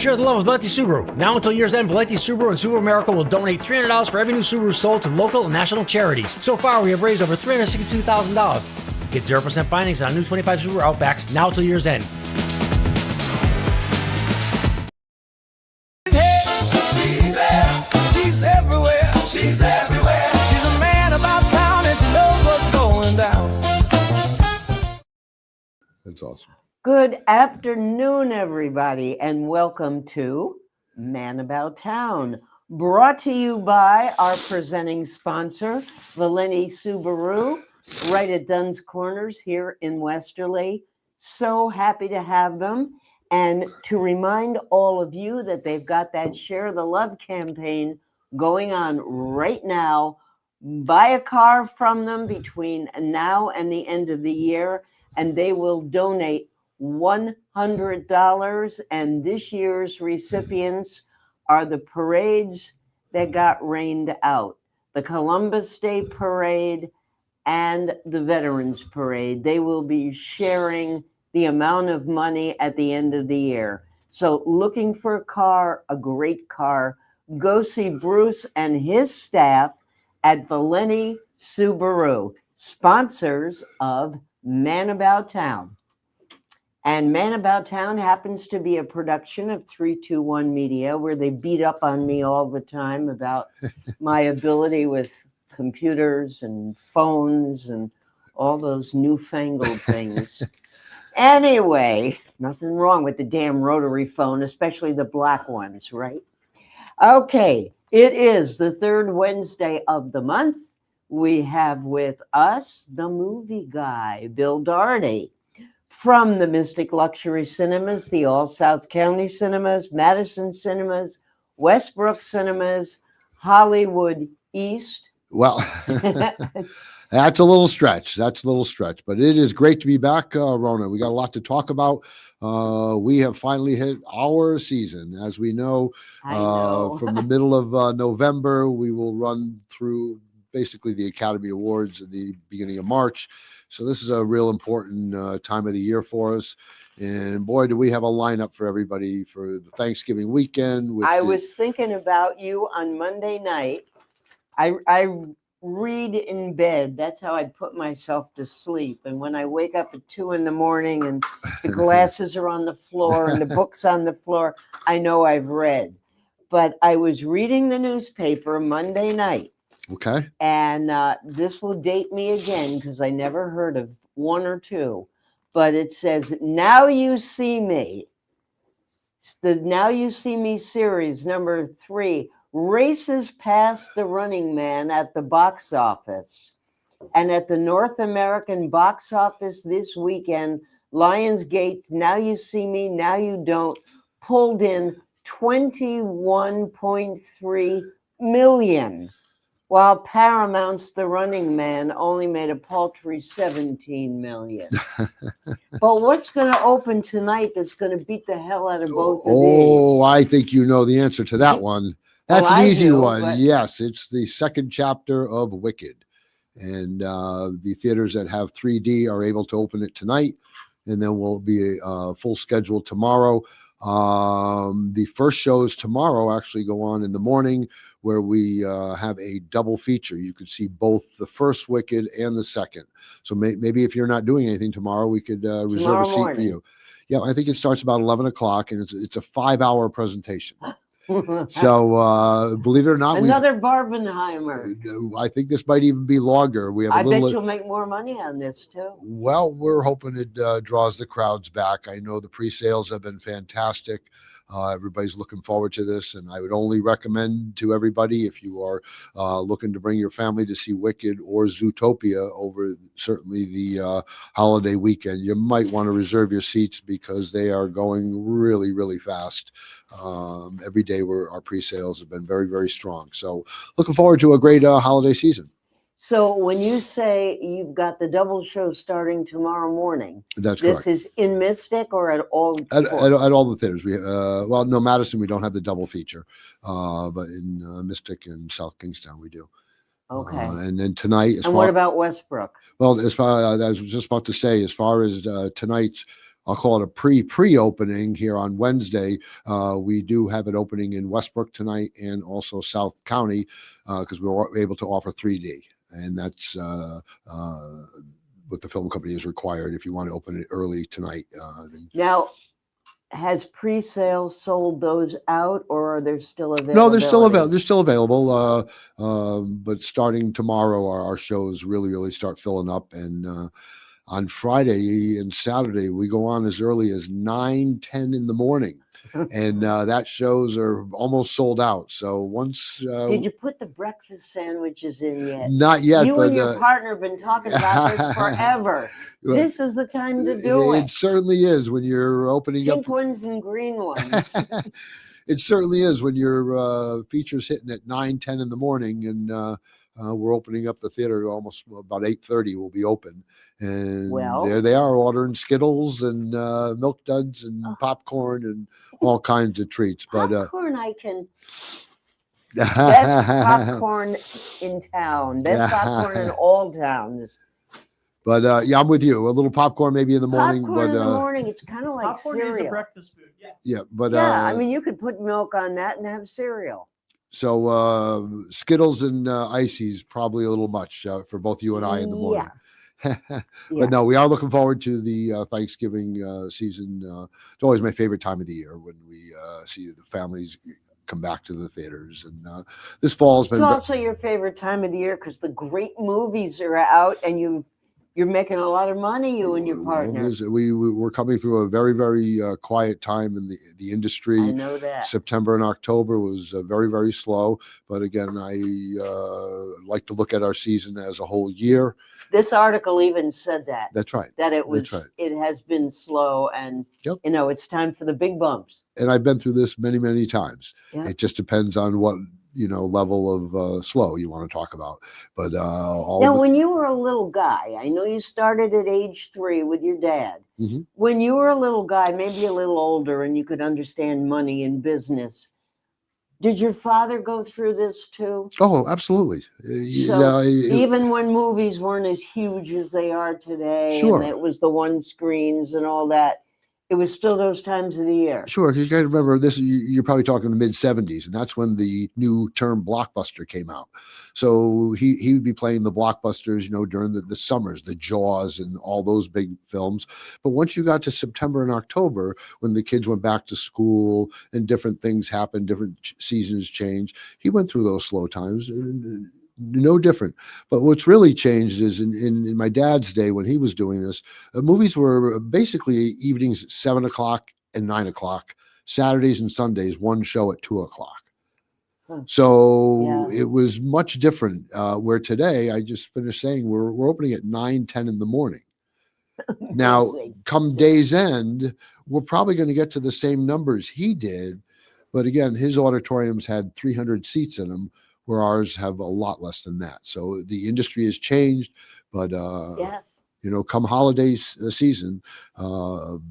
Share the love of Valenti Subaru. Now until year's end, Valenti Subaru and Subaru America will donate $300 for every new Subaru sold to local and national charities. So far, we have raised over $362,000. Get 0% financing on new 25 Subaru Outbacks now until year's end. She's there. She's everywhere. She's everywhere. She's a man about town and she knows what's going down. That's awesome. Good afternoon, everybody, and welcome to Man About Town, brought to you by our presenting sponsor, Valenti Subaru, right at Dunn's Corners here in Westerly. So happy to have them, and to remind all of you that they've got that Share the Love campaign going on right now. Buy a car from them between now and the end of the year, and they will donate $100, and this year's recipients are the parades that got rained out, the Columbus Day Parade and the Veterans Parade. They will be sharing the amount of money at the end of the year. So looking for a car, a great car, go see Bruce and his staff at Valenti Subaru, sponsors of Man About Town. And Man About Town happens to be a production of 321 Media, where they beat up on me all the time about my ability with computers and phones and all those newfangled things. Anyway, nothing wrong with the damn rotary phone, especially the black ones, right? Okay, it is the third Wednesday of the month. We have with us the movie guy, Bill Dougherty. From the Mystic Luxury Cinemas, the All South County Cinemas, Madison Cinemas, Westbrook Cinemas, Hollywood East. Well, that's a little stretch. But it is great to be back, Rona. We got a lot to talk about. We have finally hit our season. As we know. From the middle of November, we will run through basically the Academy Awards at the beginning of March. So this is a real important time of the year for us. And boy, do we have a lineup for everybody for the Thanksgiving weekend. I was thinking about you on Monday night. I read in bed. That's how I put myself to sleep. And when I wake up at 2 a.m. and the glasses are on the floor and the book's on the floor, I know I've read. But I was reading the newspaper Monday night. Okay. And this will date me again because I never heard of one or two. But it says, Now You See Me. The Now You See Me series, number 3, races past The Running Man at the box office. And at the North American box office this weekend, Lionsgate's Now You See Me, Now You Don't pulled in $21.3 million. While Paramount's The Running Man only made a paltry $17 million. But what's going to open tonight that's going to beat the hell out of both of these? Oh, I think you know the answer to that one. That's an easy one. But... Yes, it's the second chapter of Wicked. And the theaters that have 3D are able to open it tonight. And then we'll be a full schedule tomorrow. The first shows tomorrow actually go on in the morning, where we have a double feature. You could see both the first Wicked and the second. So maybe if you're not doing anything tomorrow, we could reserve a seat for you. Yeah, I think it starts about 11 o'clock, and it's a 5-hour presentation. So believe it or not, another Barbenheimer. I think this might even be longer. We have. I bet you'll make more money on this too. Well, we're hoping it draws the crowds back. I know the pre-sales have been fantastic. Everybody's looking forward to this, and I would only recommend to everybody, if you are looking to bring your family to see Wicked or Zootopia over certainly the holiday weekend, you might want to reserve your seats because they are going really, really fast. Every day our pre-sales have been very, very strong. So looking forward to a great holiday season. So when you say you've got the double show starting tomorrow morning, that's correct. This is in Mystic or at all? At all the theaters. We well, no, Madison, we don't have the double feature, but in Mystic and South Kingstown we do. Okay. And then tonight, what about Westbrook? Well, as far I was just about to say, as far as tonight's I'll call it a pre-opening here on Wednesday. We do have it opening in Westbrook tonight and also South County because we were able to offer 3D, and that's what the film company is required if you want to open it early tonight. Now, has pre-sale sold those out, or are there still available? No, they're still available. They're still available. But starting tomorrow, our shows really start filling up. And on Friday and Saturday, we go on as early as 9-10 in the morning, and that shows are almost sold out. So once did you put the breakfast sandwiches in yet? Not yet. You but, and your partner have been talking about this forever. This is the time to do it. It certainly is when you're opening Pink up. ones and green ones. It certainly is when your feature's hitting at 9-10 in the morning, and we're opening up the theater almost about 8:30. We'll be open, and there they are ordering Skittles and Milk Duds and popcorn and all kinds of treats. But popcorn, I can. Best popcorn in town. Best popcorn in all towns. But yeah, I'm with you. A little popcorn maybe in the morning. Popcorn but in the morning, it's kind of like popcorn cereal. is a breakfast food. Yeah. Yeah, but yeah, I mean, you could put milk on that and have cereal. So Skittles and ices probably a little much for both you and I in the morning. But no, we are looking forward to the Thanksgiving season. It's always my favorite time of the year when we see the families come back to the theaters. And this fall has been. It's also your favorite time of the year because the great movies are out and you're making a lot of money, you and your partner. We're coming through a very quiet time in the industry. I know that. September and October was very slow. But again, I like to look at our season as a whole year. This article even said that. That's right. That it was. Right. It has been slow, and it's time for the big bumps. And I've been through this many times. Yep. It just depends on what level of slow you want to talk about. But when you were a little guy, I know you started at age 3 with your dad. Mm-hmm. When you were a little guy, maybe a little older, and you could understand money and business, did your father go through this too? Oh, absolutely. Even when movies weren't as huge as they are today, and it was the one screens and all that, it was still those times of the year. Sure, because you got to remember this. You're probably talking the mid-'70s, and that's when the new term blockbuster came out. So he would be playing the blockbusters, during the summers, the Jaws and all those big films. But once you got to September and October, when the kids went back to school and different things happened, different seasons changed, he went through those slow times. No different. But what's really changed is in my dad's day when he was doing this, movies were basically evenings at 7:00 and 9:00, Saturdays and Sundays, one show at 2:00. So it was much different. Where today, I just finished saying we're opening at 9-10 in the morning. Now, come day's end, we're probably going to get to the same numbers he did, but again, his auditoriums had 300 seats in them, where ours have a lot less than that. So the industry has changed, but come holiday season, there'll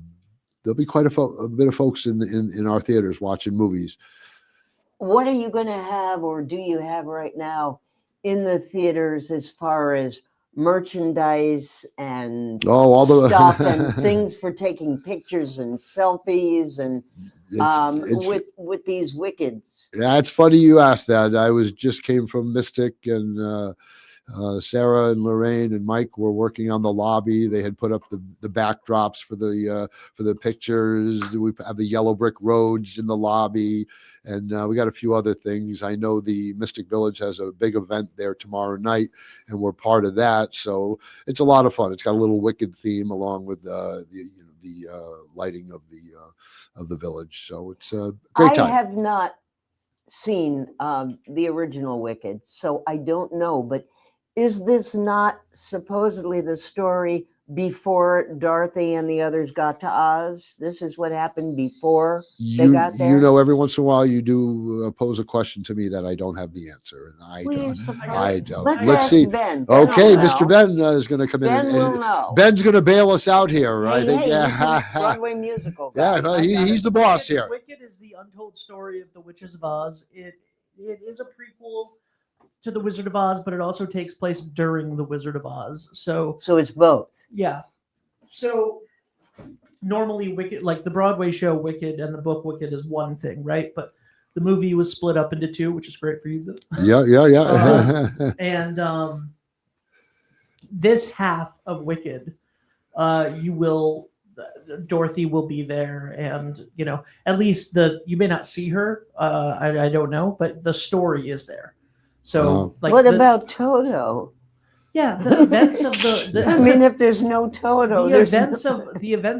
be quite a bit of folks in our theaters watching movies. What are you going to have, or do you have right now in the theaters as far as merchandise and all the stuff and things for taking pictures and selfies and with these Wickeds? Yeah, it's funny you asked that. I just came from Mystic, and Sarah and Lorraine and Mike were working on the lobby. They had put up the backdrops for the pictures. We have the yellow brick roads in the lobby, and we got a few other things. I know the Mystic Village has a big event there tomorrow night, and we're part of that. So it's a lot of fun. It's got a little Wicked theme along with the lighting of the village. So it's a great time. I have not seen the original Wicked, so I don't know, but is this not supposedly the story before Dorothy and the others got to Oz? This is what happened before they got there? Every once in a while you do pose a question to me that I don't have the answer, and I don't. Let's see. Ben. Okay, Mr. Ben is going to come Ben in. Will know. Ben's going to bail us out here. I think. Broadway musical guy. He's the boss here. Wicked is the untold story of the Witches of Oz. It is a prequel to the Wizard of Oz, but it also takes place during the Wizard of Oz. So it's both. Yeah. So normally Wicked, like the Broadway show Wicked and the book Wicked is one thing, right? But the movie was split up into two, which is great for you. Yeah. And this half of Wicked, you will Dorothy will be there, and at least you may not see her. I don't know, but the story is there. So, what about Toto? Yeah, the events of the I mean, if there's no Toto, the events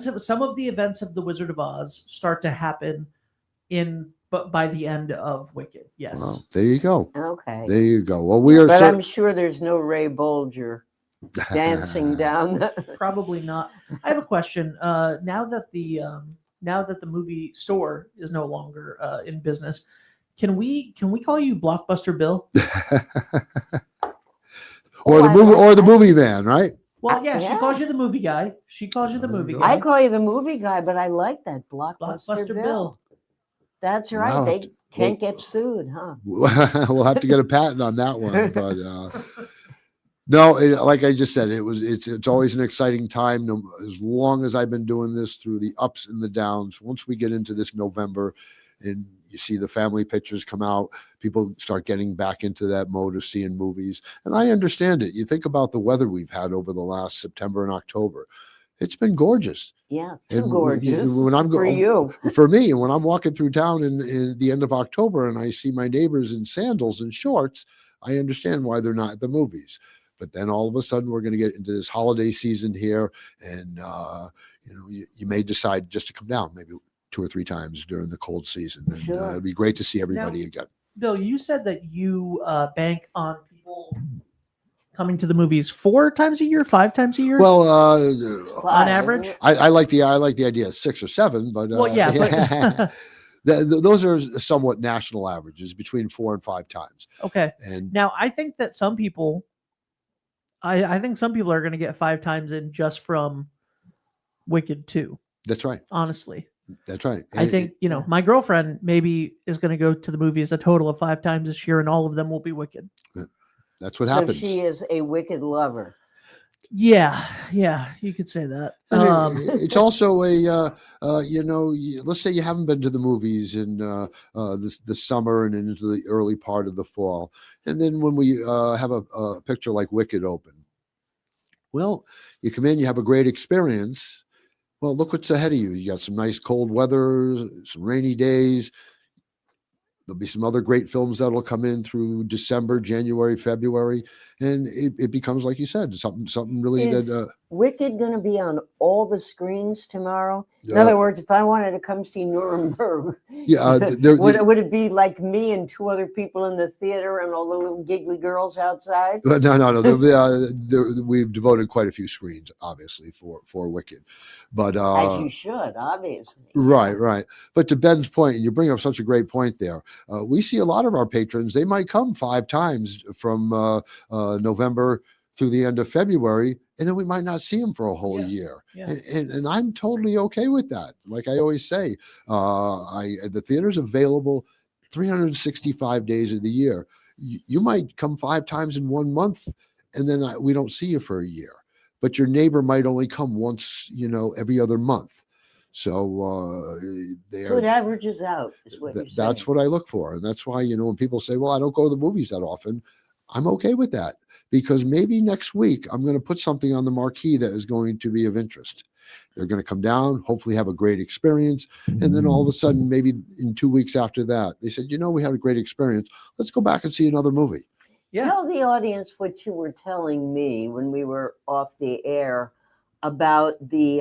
of some of the events of the Wizard of Oz start to happen by the end of Wicked. Yes. Well, there you go. Okay. There you go. Well, we are. But I'm sure there's no Ray Bolger dancing down. Probably not. I have a question. Now that the movie store is no longer in business, can we call you Blockbuster Bill? or the movie man, right? Well, yeah, yeah. She calls you the movie guy. She calls you the movie I guy. call you the movie guy, but I like that Blockbuster Bill. That's right. Wow. They can't get sued, huh? We'll have to get a patent on that one, but no, like I just said, it's always an exciting time. As long as I've been doing this, through the ups and the downs. Once we get into this November, and you see the family pictures come out, people start getting back into that mode of seeing movies, and I understand it. You think about the weather we've had over the last September and October. It's been gorgeous. Yeah, and gorgeous. When I'm for you, for me, when I'm walking through town in the end of October and I see my neighbors in sandals and shorts, I understand why they're not at the movies. But then all of a sudden, we're going to get into this holiday season here, and you may decide just to come down maybe 2 or 3 times during the cold season, and Sure. it'd be great to see everybody again. Bill, you said that you bank on people coming to the movies 4 times a year, 5 times a year. Well, on average, I like the idea of 6 or 7, but well, yeah. Those are somewhat national averages, between 4 and 5 times. Okay. And now I think that some people, I think some people are going to get 5 times in just from Wicked 2. that's right. Honestly, That's right. I think my girlfriend maybe is going to go to the movies a total of 5 times this year, and all of them will be Wicked. That's what so happens. she is a Wicked lover. Yeah, you could say that. It's also let's say you haven't been to the movies in the summer and into the early part of the fall, and then when we have a picture like Wicked open, well, you come in, you have a great experience. Well, look what's ahead of you. You got some nice cold weather, some rainy days. There'll be some other great films that'll come in through December, January, February, and it becomes, like you said, something really Is Wicked going to be on all the screens tomorrow? In other words, if I wanted to come see Nuremberg, would it be like me and 2 other people in the theater and all the little giggly girls outside? No. We've devoted quite a few screens, obviously, for Wicked, but as you should, obviously. Right. But to Ben's point, and you bring up such a great point there, we see a lot of our patrons. They might come 5 times from November through the end of February, and then we might not see them for a whole year. Yeah. And I'm totally okay with that. Like I always say, the theater's available 365 days of the year. You might come 5 times in 1 month, and then we don't see you for a year. But your neighbor might only come once, every other month. So it averages out. Is what you're that's saying. what I look for, and that's why when people say, "Well, I don't go to the movies that often," I'm okay with that, because maybe next week I'm going to put something on the marquee that is going to be of interest. They're going to come down, hopefully have a great experience, and then all of a sudden, maybe in 2 weeks after that, they said, "We had a great experience. Let's go back and see another movie." Yeah. Tell the audience what you were telling me when we were off the air about the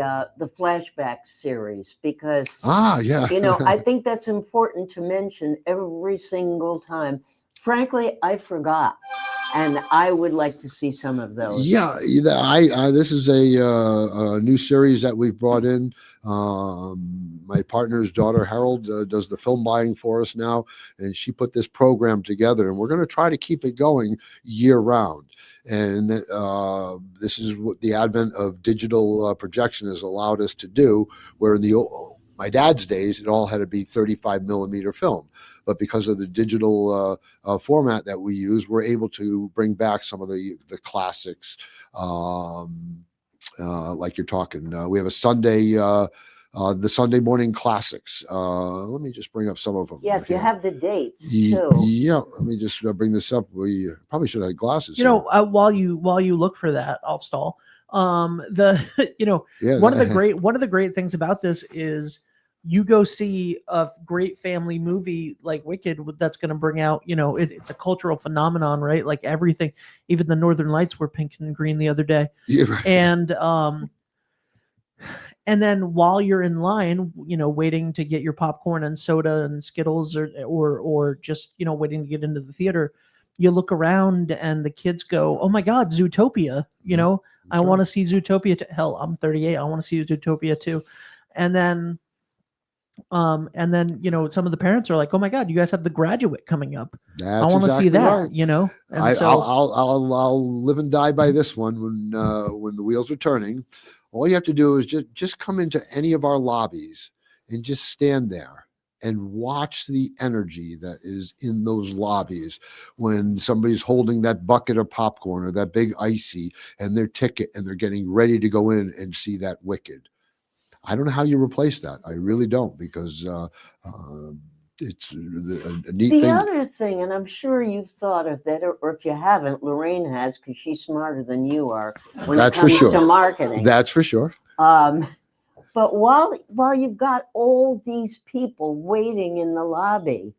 flashback series, because I think that's important to mention every single time. Frankly, I forgot, and I would like to see some of those. Yeah, this is a new series that we've brought in. My partner's daughter, Harold, does the film buying for us now, and she put this program together, and we're going to try to keep it going year round. And this is what the advent of digital projection has allowed us to do, where in my dad's days, it all had to be 35 millimeter film. But because of the digital format that we use, we're able to bring back some of the classics. like you're talking. We have a Sunday, the Sunday morning classics. Let me just bring up some of them. Yeah, if you here. have the dates Yeah, too. let me just bring this up. We probably should have had glasses. You know, while you look for that, I'll stall. The yeah, one of the great things about this is you go see a great family movie like Wicked that's going to bring out, it's a cultural phenomenon, right? Like everything, even the Northern Lights were pink and green the other day. Yeah, right. And then while you're in line, waiting to get your popcorn and soda and Skittles or just, waiting to get into the theater, you look around and the kids go, "Oh my God, Zootopia." I want to see Zootopia. Hell, I'm 38. I want to see Zootopia too. And then, some of the parents are like, "Oh my God, you guys have The Graduate coming up. I want to see that." Right. And I'll live and die by this one when the wheels are turning. All you have to do is just come into any of our lobbies and just stand there and watch the energy that is in those lobbies when somebody's holding that bucket of popcorn or that big icy and their ticket and they're getting ready to go in and see that Wicked. I don't know how you replace that. I really don't, because it's a neat thing. The other thing, and I'm sure you've thought of that, or if you haven't, Lorraine has, because she's smarter than you are when That's it comes for sure. to marketing. That's for sure. But while you've got all these people waiting in the lobby,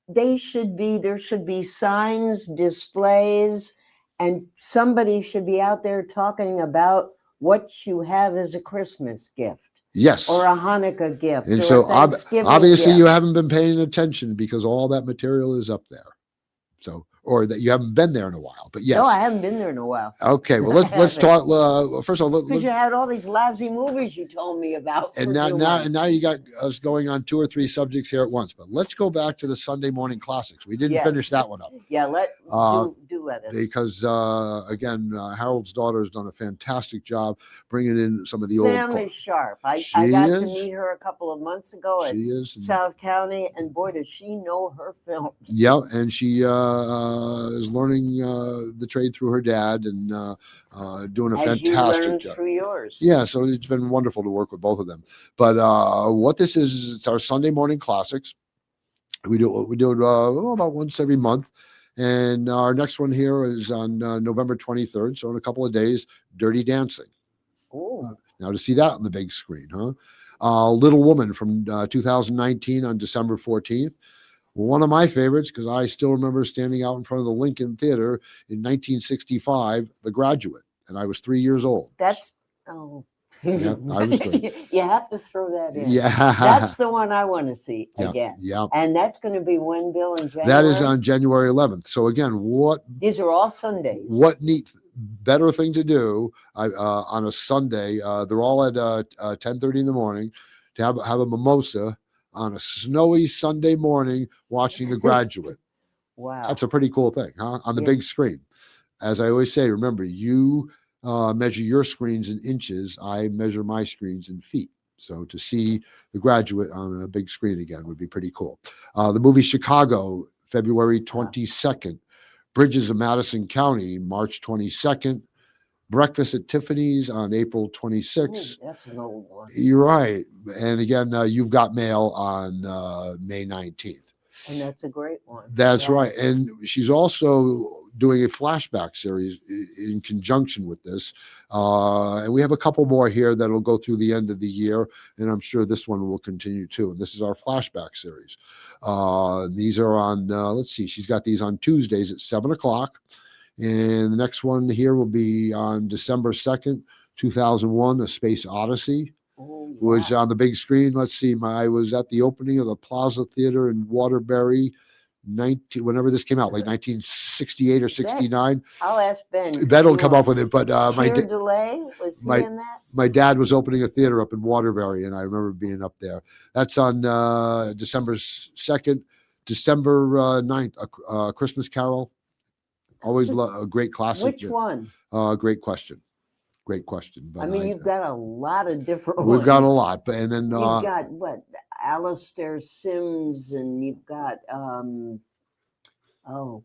there should be signs, displays, and somebody should be out there talking about what you have as a Christmas gift. Yes. Or a Hanukkah gift. And or so a Thanksgiving obviously gift. you haven't been paying attention because all that material is up there. So, or that you haven't been there in a while, but yes. No, I haven't been there in a while. Okay, well let's talk. First of all, because you had all these lousy movies you told me about. And now you got us going on 2 or 3 subjects here at once. But let's go back to the Sunday morning classics. We didn't finish that one up. Yeah, do let us. Because again, Harold's daughter has done a fantastic job bringing in some of the Sam old. is sharp. I got to meet her a couple of months ago at South County, and boy, does she know her films. Yeah, and she is learning the trade through her dad and doing a fantastic job. Through yours. Yeah, so it's been wonderful to work with both of them. But what this is, it's our Sunday morning classics. We do it about once every month. And our next one here is on November 23rd. So in a couple of days, Dirty Dancing. Oh. Now to see that on the big screen, huh? Little Woman from 2019 on December 14th. One of my favorites, because I still remember standing out in front of the Lincoln Theater in 1965, The Graduate, and I was 3 years old. Yeah, I was 3. You have to throw that in. Yeah. That's the one I want to see again. Yeah. And that's going to be when, Bill, in January? That is on January 11th. So again, These are all Sundays. What neat, better thing to do on a Sunday. They're all at 10:30 in the morning to have a mimosa on a snowy Sunday morning watching The Graduate. Wow. That's a pretty cool thing, huh? On the big screen. As I always say, remember, you measure your screens in inches. I measure my screens in feet. So to see The Graduate on a big screen again would be pretty cool. The movie Chicago, February 22nd. Bridges of Madison County, March 22nd. Breakfast at Tiffany's on April 26th. That's an old one. You're right. And again, You've Got Mail on May 19th. And that's a great one. That's right. And she's also doing a flashback series in conjunction with this. And we have a couple more here that'll go through the end of the year. And I'm sure this one will continue too. And this is our flashback series. These are on, let's see, she's got these on Tuesdays at 7:00. And the next one here will be on December 2nd, 2001, A Space Odyssey. Was on the big screen. Let's see. I was at the opening of the Plaza Theater in Waterbury, whenever this came out, like 1968 or 69. I'll ask Ben. Ben will come up with it. But Delay was he in that? My dad was opening a theater up in Waterbury, and I remember being up there. That's on December 2nd, December 9th. A Christmas Carol. Always a great classic. Which one? Great question. Great question. But I mean, you've got a lot of different We've ones. got a lot. But and then you've got what? Alistair Sims, and you've got oh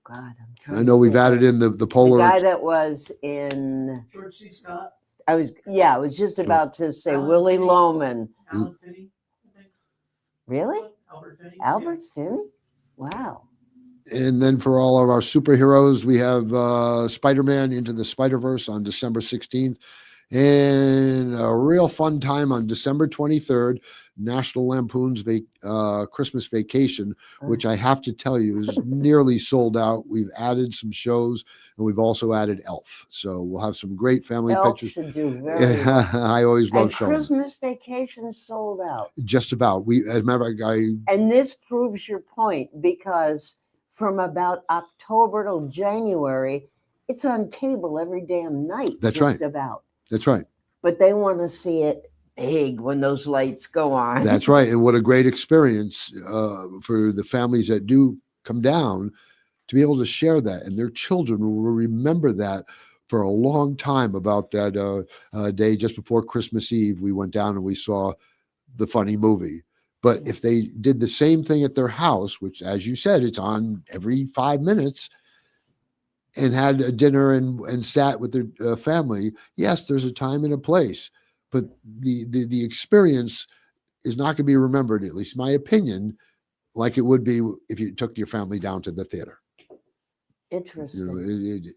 God, I know we've added in the polar. The guy that was in George C. Scott. I was just about to say Willie Loman. Alan Finney, I think. Really? Albert Finney. Albert Finney? Wow. And then for all of our superheroes, we have Spider-Man Into the Spider-Verse on December 16th. And a real fun time on December 23rd, National Lampoon's Christmas Vacation, which I have to tell you is nearly sold out. We've added some shows, and we've also added Elf. So we'll have some great family Elf pictures. should do very well. I always love And showing them. Christmas Vacation sold out. Just about. As a matter of fact, And this proves your point because from about October till January, it's on cable every damn night. That's just right. About. That's right. But they want to see it big when those lights go on. That's right. And what a great experience for the families that do come down to be able to share that. And their children will remember that for a long time. About that day just before Christmas Eve, we went down and we saw the funny movie. But if they did the same thing at their house, which, as you said, it's on every 5 minutes, and had a dinner and sat with their family, yes, there's a time and a place, but the experience is not going to be remembered, at least in my opinion, like it would be if you took your family down to the theater. Interesting. You know,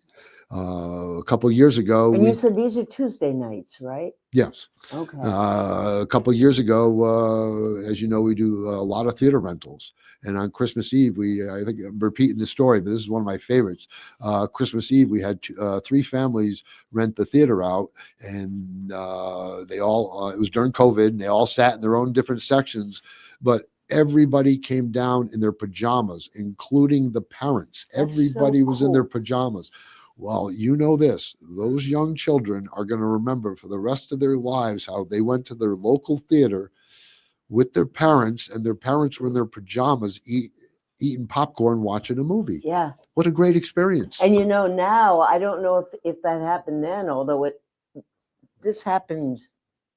a couple of years ago, And you said these are Tuesday nights, right? yes, Okay. a couple of years ago, as you know, we do a lot of theater rentals. And on Christmas Eve, I think I'm repeating the story, but this is one of my favorites. Christmas Eve, we had 3 families rent the theater out, and they all, it was during COVID, and they all sat in their own different sections, but everybody came down in their pajamas, including the parents. That's Everybody so was in their cool. pajamas. Well, you know this, those young children are going to remember for the rest of their lives how they went to their local theater with their parents, and their parents were in their pajamas eating popcorn, watching a movie. Yeah. What a great experience. And you know, now I don't know if that happened then, although this happened,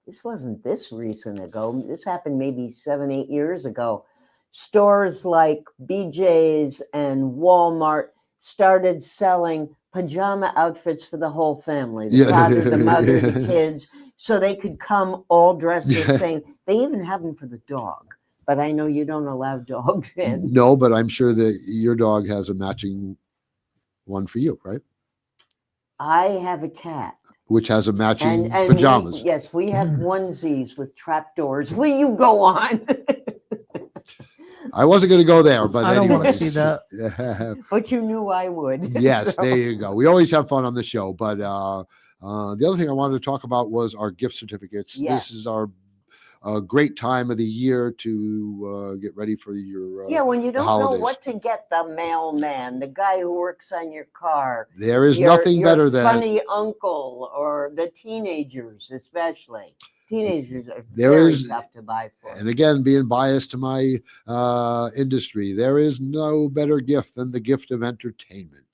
this wasn't this recent ago. This happened maybe 7, 8 years ago. Stores like BJ's and Walmart started selling pajama outfits for the whole family, the father, the mother, the kids, so they could come all dressed the same. They even have them for the dog, but I know you don't allow dogs in. No, but I'm sure that your dog has a matching one for you, right? I have a cat. Which has a matching And pajamas. yes, we have onesies with trapdoors. Will you go on? I wasn't going to go there, but I don't want to anyways. see that. But you knew I would. Yes, So- there you go. We always have fun on the show, but the other thing I wanted to talk about was our gift certificates. Yes. This is our great time of the year to get ready for your Yeah, when you don't know holidays. what to get the mailman, the guy who works on your car, There is your- nothing your better than funny uncle or the teenagers, especially. Teenagers are There very is- tough to buy for. and again, being biased to my industry, there is no better gift than the gift of entertainment.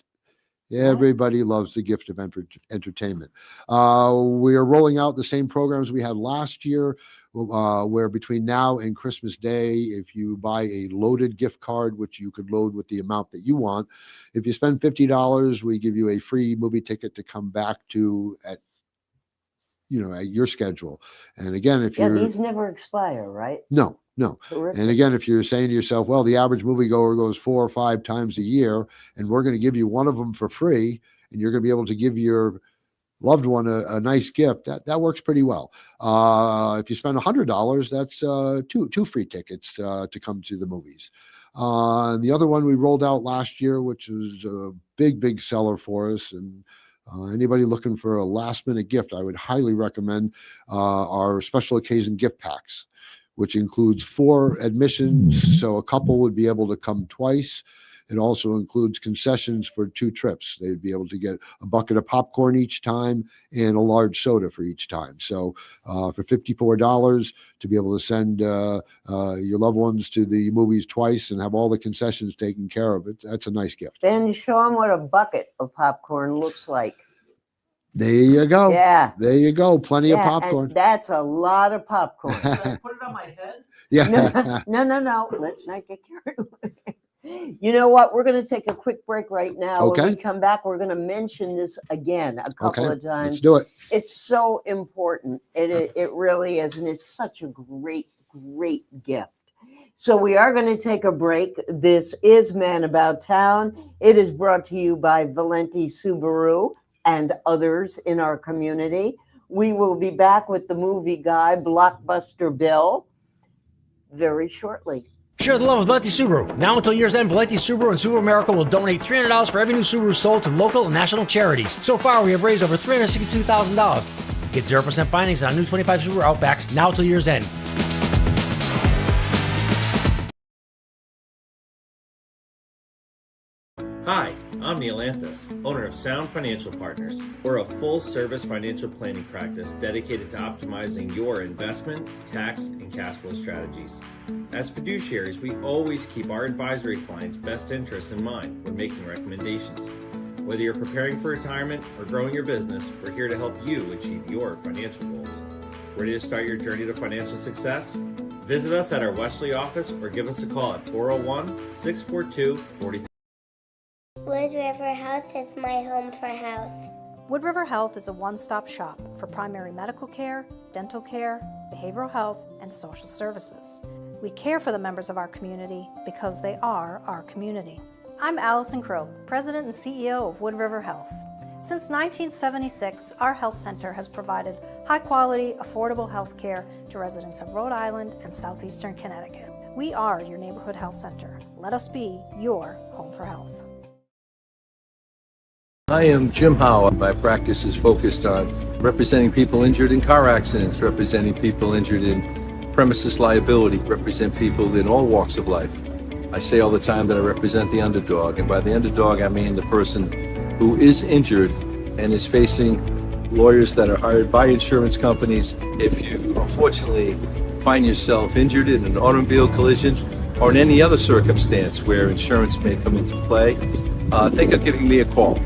Everybody loves the gift of entertainment. We are rolling out the same programs we had last year, where between now and Christmas Day, if you buy a loaded gift card, which you could load with the amount that you want, if you spend $50, we give you a free movie ticket to come back to at your schedule. And again, if Yeah, you're these never expire, right? no. Terrific. And again, if you're saying to yourself, well, the average moviegoer goes 4 or 5 times a year, and we're going to give you one of them for free, and you're going to be able to give your loved one a nice gift, that works pretty well. If you spend $100, that's two free tickets to come to the movies. And the other one we rolled out last year, which was a big seller for us, and anybody looking for a last minute gift, I would highly recommend our special occasion gift packs, which includes 4 admissions, so a couple would be able to come twice. It also includes concessions for 2 trips. They'd be able to get a bucket of popcorn each time and a large soda for each time. So for $54, to be able to send your loved ones to the movies twice and have all the concessions taken care of, that's a nice gift. Ben, show them what a bucket of popcorn looks like. There you go. Yeah. There you go. Plenty of Yeah, popcorn. and that's a lot of popcorn. Should I put it on my head? Yeah. No. Let's not get carried away. You know what? We're going to take a quick break right now. Okay. When we come back, we're going to mention this again a couple of times. Let's do it. It's so important. It really is. And it's such a great gift. So we are going to take a break. This is Man About Town. It is brought to you by Valenti Subaru and others in our community. We will be back with the movie guy, Blockbuster Bill, very shortly. Share the love with Valenti Subaru. Now until year's end, Valenti Subaru and Subaru America will donate $300 for every new Subaru sold to local and national charities. So far, we have raised over $362,000. Get 0% financing on new 25 Subaru Outbacks now until year's end. Hi, I'm Neil Anthus, owner of Sound Financial Partners. We're a full-service financial planning practice dedicated to optimizing your investment, tax, and cash flow strategies. As fiduciaries, we always keep our advisory clients' best interests in mind when making recommendations. Whether you're preparing for retirement or growing your business, we're here to help you achieve your financial goals. Ready to start your journey to financial success? Visit us at our Wesley office or give us a call at 401-642-43. Wood River Health is my home for health. Wood River Health is a one-stop shop for primary medical care, dental care, behavioral health, and social services. We care for the members of our community because they are our community. I'm Allison Croak, President and CEO of Wood River Health. Since 1976, our health center has provided high-quality, affordable health care to residents of Rhode Island and southeastern Connecticut. We are your neighborhood health center. Let us be your home for health. I am Jim Howe. My practice is focused on representing people injured in car accidents, representing people injured in premises liability, represent people in all walks of life. I say all the time that I represent the underdog, and by the underdog I mean the person who is injured and is facing lawyers that are hired by insurance companies. If you unfortunately find yourself injured in an automobile collision or in any other circumstance where insurance may come into play, think of giving me a call.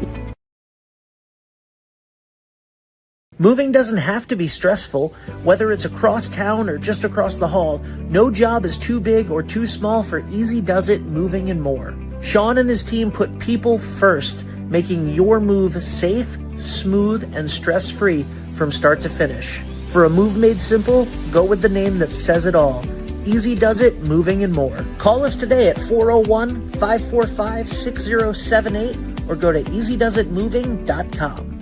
Moving doesn't have to be stressful. Whether it's across town or just across the hall, no job is too big or too small for Easy Does It Moving and More. Sean and his team put people first, making your move safe, smooth, and stress-free from start to finish. For a move made simple, go with the name that says it all. Easy Does It Moving and More. Call us today at 401-545-6078 or go to easydoesitmoving.com.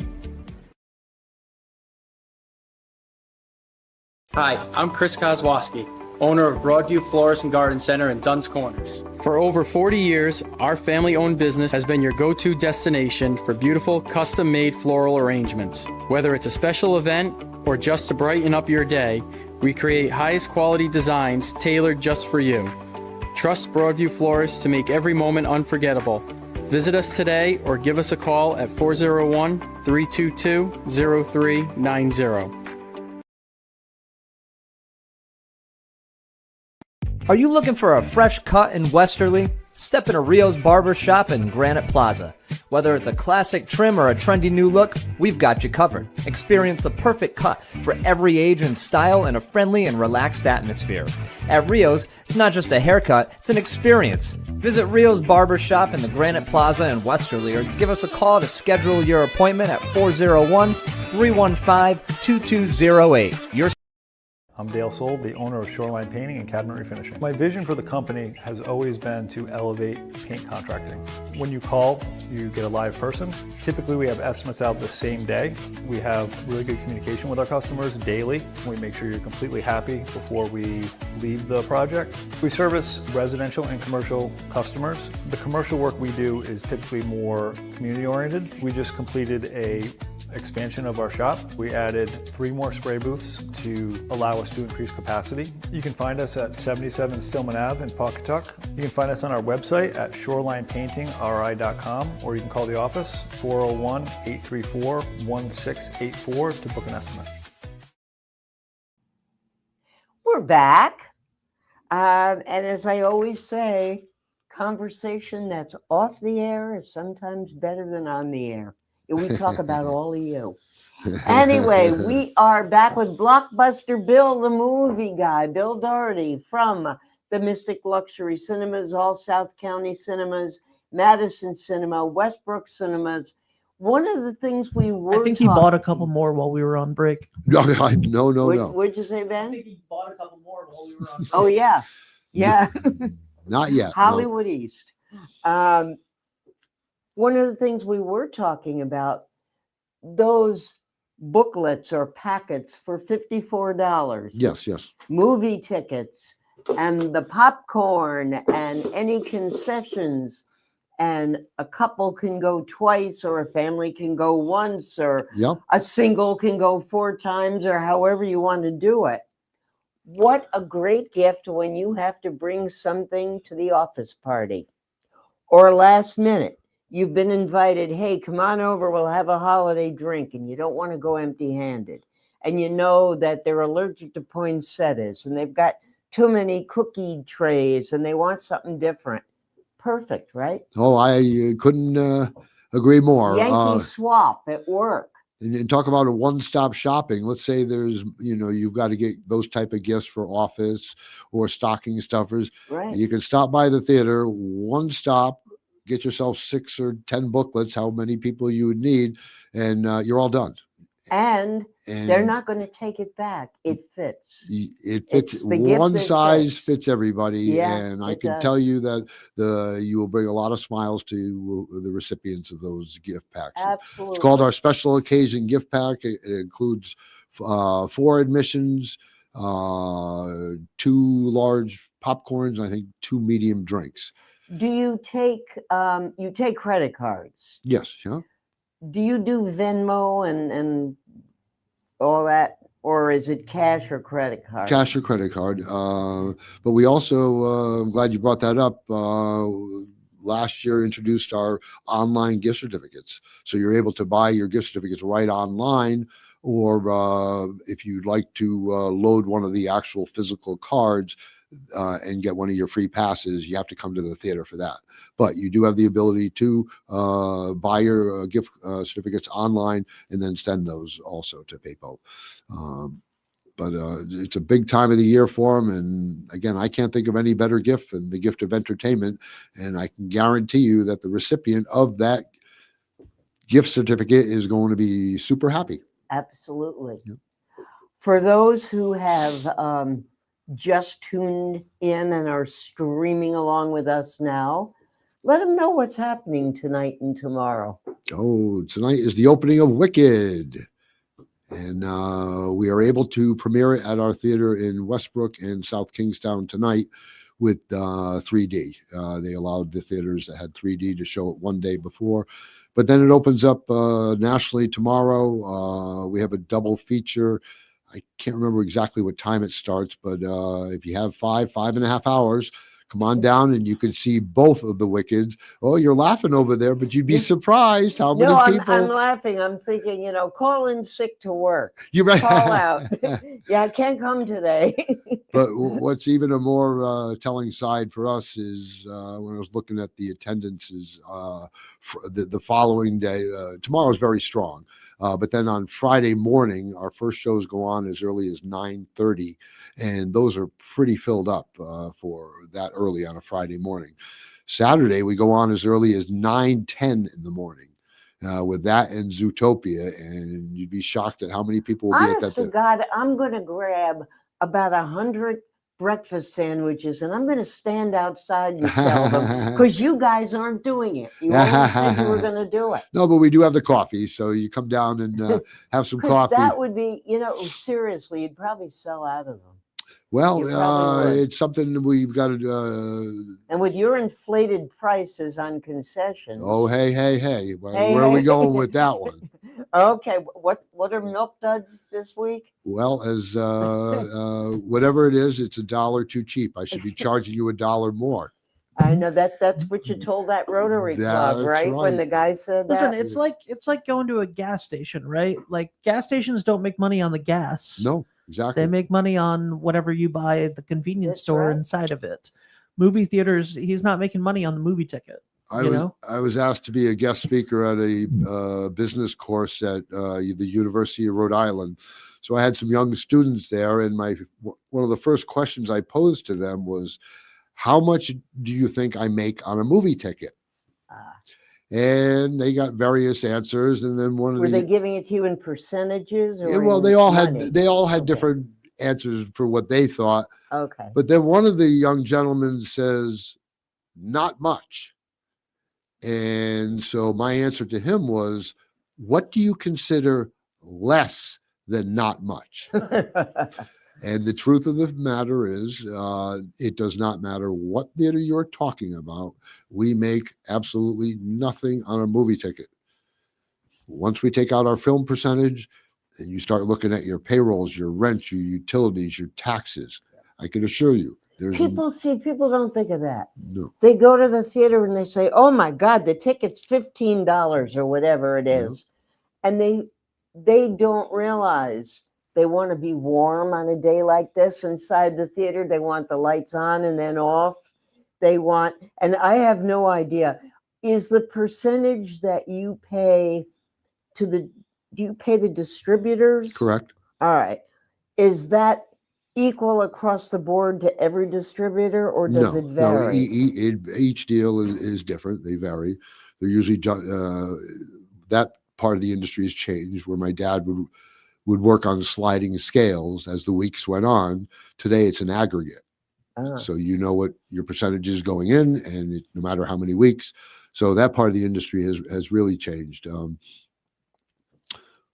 Hi, I'm Chris Kozłowski, owner of Broadview Florist and Garden Center in Dunn's Corners. For over 40 years, our family-owned business has been your go-to destination for beautiful, custom-made floral arrangements. Whether it's a special event or just to brighten up your day, we create highest quality designs tailored just for you. Trust Broadview Florists to make every moment unforgettable. Visit us today or give us a call at 401-322-0390. Are you looking for a fresh cut in Westerly? Step into Rio's Barber Shop in Granite Plaza. Whether it's a classic trim or a trendy new look, we've got you covered. Experience the perfect cut for every age and style in a friendly and relaxed atmosphere. At Rio's, it's not just a haircut, it's an experience. Visit Rio's Barber Shop in the Granite Plaza in Westerly or give us a call to schedule your appointment at 401-315-2208. I'm Dale Sold, the owner of Shoreline Painting and Cabinet Refinishing. My vision for the company has always been to elevate paint contracting. When you call, you get a live person. Typically, we have estimates out the same day. We have really good communication with our customers daily. We make sure you're completely happy before we leave the project. We service residential and commercial customers. The commercial work we do is typically more community-oriented. We just completed a expansion of our shop. We added 3 more spray booths to allow us to increase capacity. You can find us at 77 Stillman Ave in Pawcatuck. You can find us on our website at shorelinepaintingri.com, or you can call the office 401-834-1684 to book an estimate. We're back. And as I always say, conversation that's off the air is sometimes better than on the air. We talk about all of you. Anyway, we are back with Blockbuster Bill, the movie guy, Bill Dougherty from the Mystic Luxury Cinemas, all South County Cinemas, Madison Cinema, Westbrook Cinemas. One of the things we were I think he bought a couple more while we were on break. No. What'd you say, I Ben? think he bought a couple more while we were on break. Oh, yeah. Yeah. Not yet. no. Hollywood East. One of the things we were talking about, those booklets or packets for $54. Yes. Movie tickets and the popcorn and any concessions, and a couple can go twice or a family can go once or Yep. a single can go 4 times or however you want to do it. What a great gift when you have to bring something to the office party or last minute. You've been invited, hey, come on over, we'll have a holiday drink, and you don't want to go empty-handed. And you know that they're allergic to poinsettias and they've got too many cookie trays and they want something different. Perfect, right? Oh, I couldn't agree more. Yankee swap at work. And talk about a one-stop shopping. Let's say there's, you've got to get those type of gifts for office or stocking stuffers. Right. You can stop by the theater, one stop, get yourself 6 or 10 booklets, how many people you would need, and you're all done. And they're not going to take it back. It fits. It fits. It's the gift One that size fits. fits everybody. Yeah, and I it can does. tell you that you will bring a lot of smiles to the recipients of those gift packs. Absolutely. It's called our special occasion gift pack. It includes 4 admissions, 2 large popcorns, and I think 2 medium drinks. Do you take credit cards? Yes. Yeah. Do you do Venmo and all that, or is it cash or credit card? Cash or credit card. But we also, I'm glad you brought that up. Last year introduced our online gift certificates. So you're able to buy your gift certificates right online, or if you'd like to load one of the actual physical cards and get one of your free passes, you have to come to the theater for that. But you do have the ability to buy your gift certificates online and then send those also to PayPal. But it's a big time of the year for them. And again, I can't think of any better gift than the gift of entertainment. And I can guarantee you that the recipient of that gift certificate is going to be super happy. Absolutely. Yep. For those who have just tuned in and are streaming along with us now, let them know what's happening tonight and tomorrow. Oh, tonight is the opening of Wicked. And we are able to premiere it at our theater in Westbrook and South Kingstown tonight with 3D. They allowed the theaters that had 3D to show it one day before. But then it opens up nationally tomorrow. We have a double feature. I can't remember exactly what time it starts, but if you have 5.5 hours, come on down and you can see both of the Wickeds. Oh, you're laughing over there, but you'd be surprised how many people. I'm laughing. I'm thinking, call in sick to work. You're right. Call out. Yeah, I can't come today. But what's even a more telling side for us is when I was looking at the attendances the following day. Tomorrow is very strong. But then on Friday morning, our first shows go on as early as 9:30, and those are pretty filled up for that early on a Friday morning. Saturday, we go on as early as 9:10 in the morning with that and Zootopia, and you'd be shocked at how many people will be at that. Honest to God, I'm going to grab about 100 breakfast sandwiches and I'm going to stand outside and sell them because you guys aren't doing it. You always said you were going to do it. No, but we do have the coffee, so you come down and have some coffee. That would be, seriously, you'd probably sell out of them. Well, it's something we've got to. And with your inflated prices on concessions. Oh, hey. Where are we going with that one? Okay, what are milk duds this week? Well, as whatever it is, it's $1 too cheap. I should be charging you $1 more. I know that's what you told that Rotary Club, right? When the guy said Listen, that. it's like going to a gas station, right? Like gas stations don't make money on the gas. No, exactly. They make money on whatever you buy at the convenience store right. inside of it. Movie theaters, he's not making money on the movie ticket. I was asked to be a guest speaker at a business course at the University of Rhode Island. So I had some young students there, and one of the first questions I posed to them was, how much do you think I make on a movie ticket? And they got various answers. And then Were they giving it to you in percentages? Or well, in they all money? had Okay. different answers for what they thought. Okay. But then one of the young gentlemen says, not much. And so my answer to him was, what do you consider less than not much? And the truth of the matter is, it does not matter what theater you're talking about. We make absolutely nothing on a movie ticket. Once we take out our film percentage and you start looking at your payrolls, your rent, your utilities, your taxes, I can assure you, people don't think of that. No. They go to the theater and they say, oh my God, the ticket's $15 or whatever it is. And they don't realize they want to be warm on a day like this inside the theater. They want the lights on and then off. And I have no idea. Is the percentage that you pay do you pay the distributors? Correct. All right. Is that equal across the board to every distributor, or does it vary? Each deal is different. They vary. They're usually that part of the industry has changed, where my dad would work on sliding scales as the weeks went on. Today it's an aggregate. So you know what your percentage is going in, and no matter how many weeks. So that part of the industry has really changed.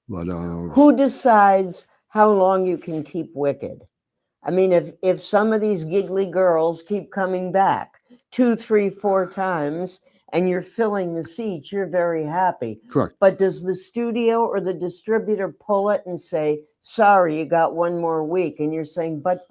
Who decides how long you can keep Wicked? I mean, if some of these giggly girls keep coming back 2, 3, 4 times, and you're filling the seats, you're very happy. Correct. But does the studio or the distributor pull it and say, sorry, you got one more week? And you're saying, but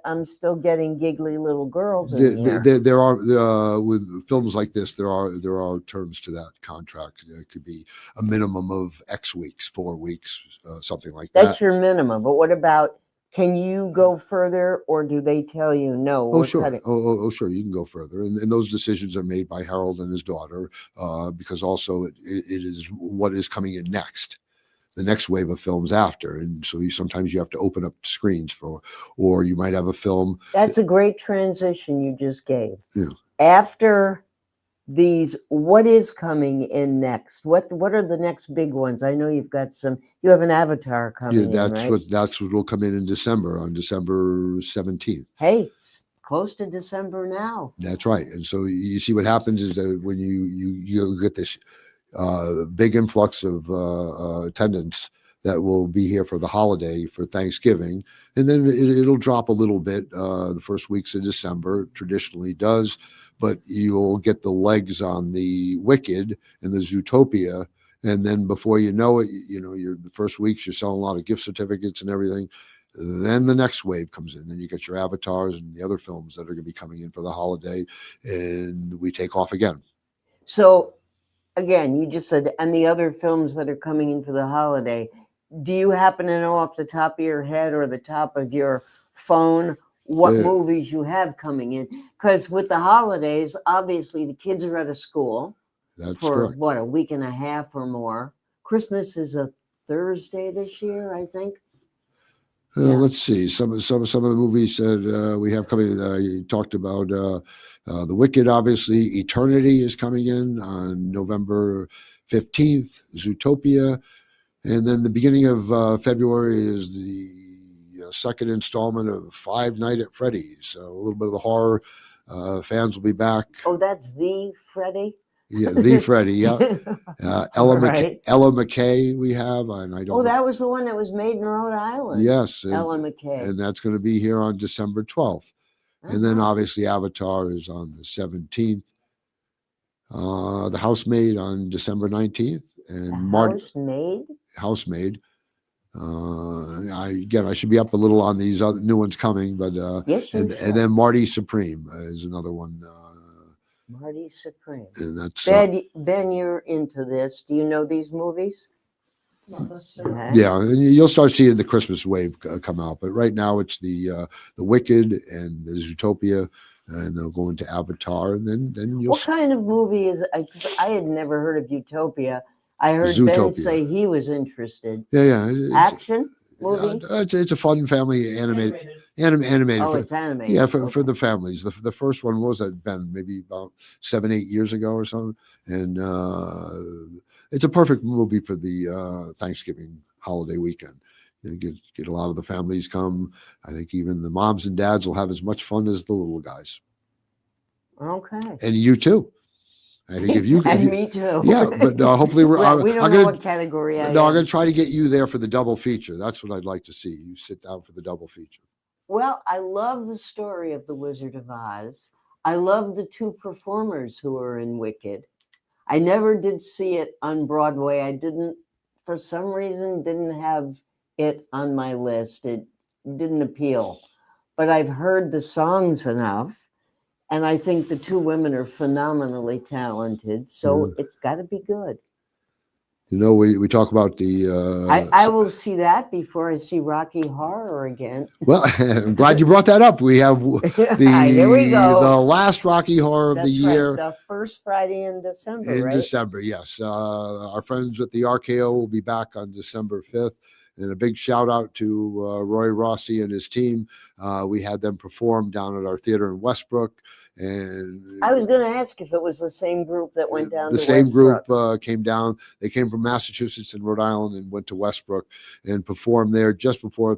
I'm still getting giggly little girls in here. There are with films like this, there are terms to that contract. It could be a minimum of X weeks, 4 weeks, something like that. That's your minimum. But what about, can you go further, or do they tell you no? Oh, sure. Sure. You can go further. And those decisions are made by Harold and his daughter, because also it is what is coming in next, the next wave of films after. And so sometimes you have to open up screens or you might have a film. That's a great transition you just gave. Yeah. After these, what is coming in next? What are the next big ones? I know you have an Avatar coming in, right? That's what will come in December, on December 17th. Hey, close to December now. That's right. And so you see what happens is that when you get this big influx of attendance that will be here for the holiday, for Thanksgiving, and then it'll drop a little bit the first weeks of December, traditionally does, but you'll get the legs on the Wicked and the Zootopia, and then before you know it, you're the first weeks you're selling a lot of gift certificates and everything. Then the next wave comes in. Then you get your Avatars and the other films that are going to be coming in for the holiday, and we take off again. So again, you just said, and the other films that are coming in for the holiday, do you happen to know off the top of your head or the top of your phone what movies you have coming in? Because with the holidays, obviously the kids are out of school for correct. What, a week and a half or more. Christmas is a Thursday this year, I think. Let's see some of the movies that we have coming. You talked about The Wicked, obviously. Eternity is coming in on November 15th. Zootopia, and then the beginning of February is the second installment of Five Nights at Freddy's. So a little bit of the horror. Fans will be back. Oh, that's the Freddy. Yeah, the Freddy. Yeah, Ella McKay. We have, and I don't. Oh, that was the one that was made in Rhode Island. Yes, Ella McKay, and that's going to be here on December 12th, and then obviously Avatar is on the 17th. The Housemaid on December 19th, and Housemaid. I should be up a little on these other new ones coming, but and then Marty Supreme is another one. Marty Supreme. And that's Ben, you're into this. Do you know these movies? Yeah, and you'll start seeing the Christmas wave come out. But right now it's the Wicked and the Zootopia, and they'll go into Avatar, and then you'll. What kind of movie is? I had never heard of Utopia. I heard Zootopia. Ben say he was interested. Yeah. Action? movie? It's a fun family animated. Oh, for, it's animated. yeah, for the families. The first one was that Ben maybe about 7-8 years ago or something, and it's a perfect movie for the Thanksgiving holiday weekend. You get a lot of the families come. I think even the moms and dads will have as much fun as the little guys. Okay. And you too. I think if you and me too. Yeah, but hopefully we don't I'm know gonna, what category I am. No, I'm going to try to get you there for the double feature. That's what I'd like to see. You sit down for the double feature. Well, I love the story of the Wizard of Oz. I love the two performers who are in Wicked. I never did see it on Broadway. I didn't, for some reason, didn't have it on my list. It didn't appeal. But I've heard the songs enough. And I think the two women are phenomenally talented. So it's got to be good. You know, we talk about the. I will see that before I see Rocky Horror again. Well, I'm glad you brought that up. We have Here we go. The last Rocky Horror of the year. Right, the first Friday in December, In right? December, yes. Our friends at the RKO will be back on December 5th. And a big shout out to Roy Rossi and his team. We had them perform down at our theater in Westbrook. And I was going to ask if it was the same group that went down the to same Westbrook. group came down. They came from Massachusetts and Rhode Island and went to Westbrook and performed there just before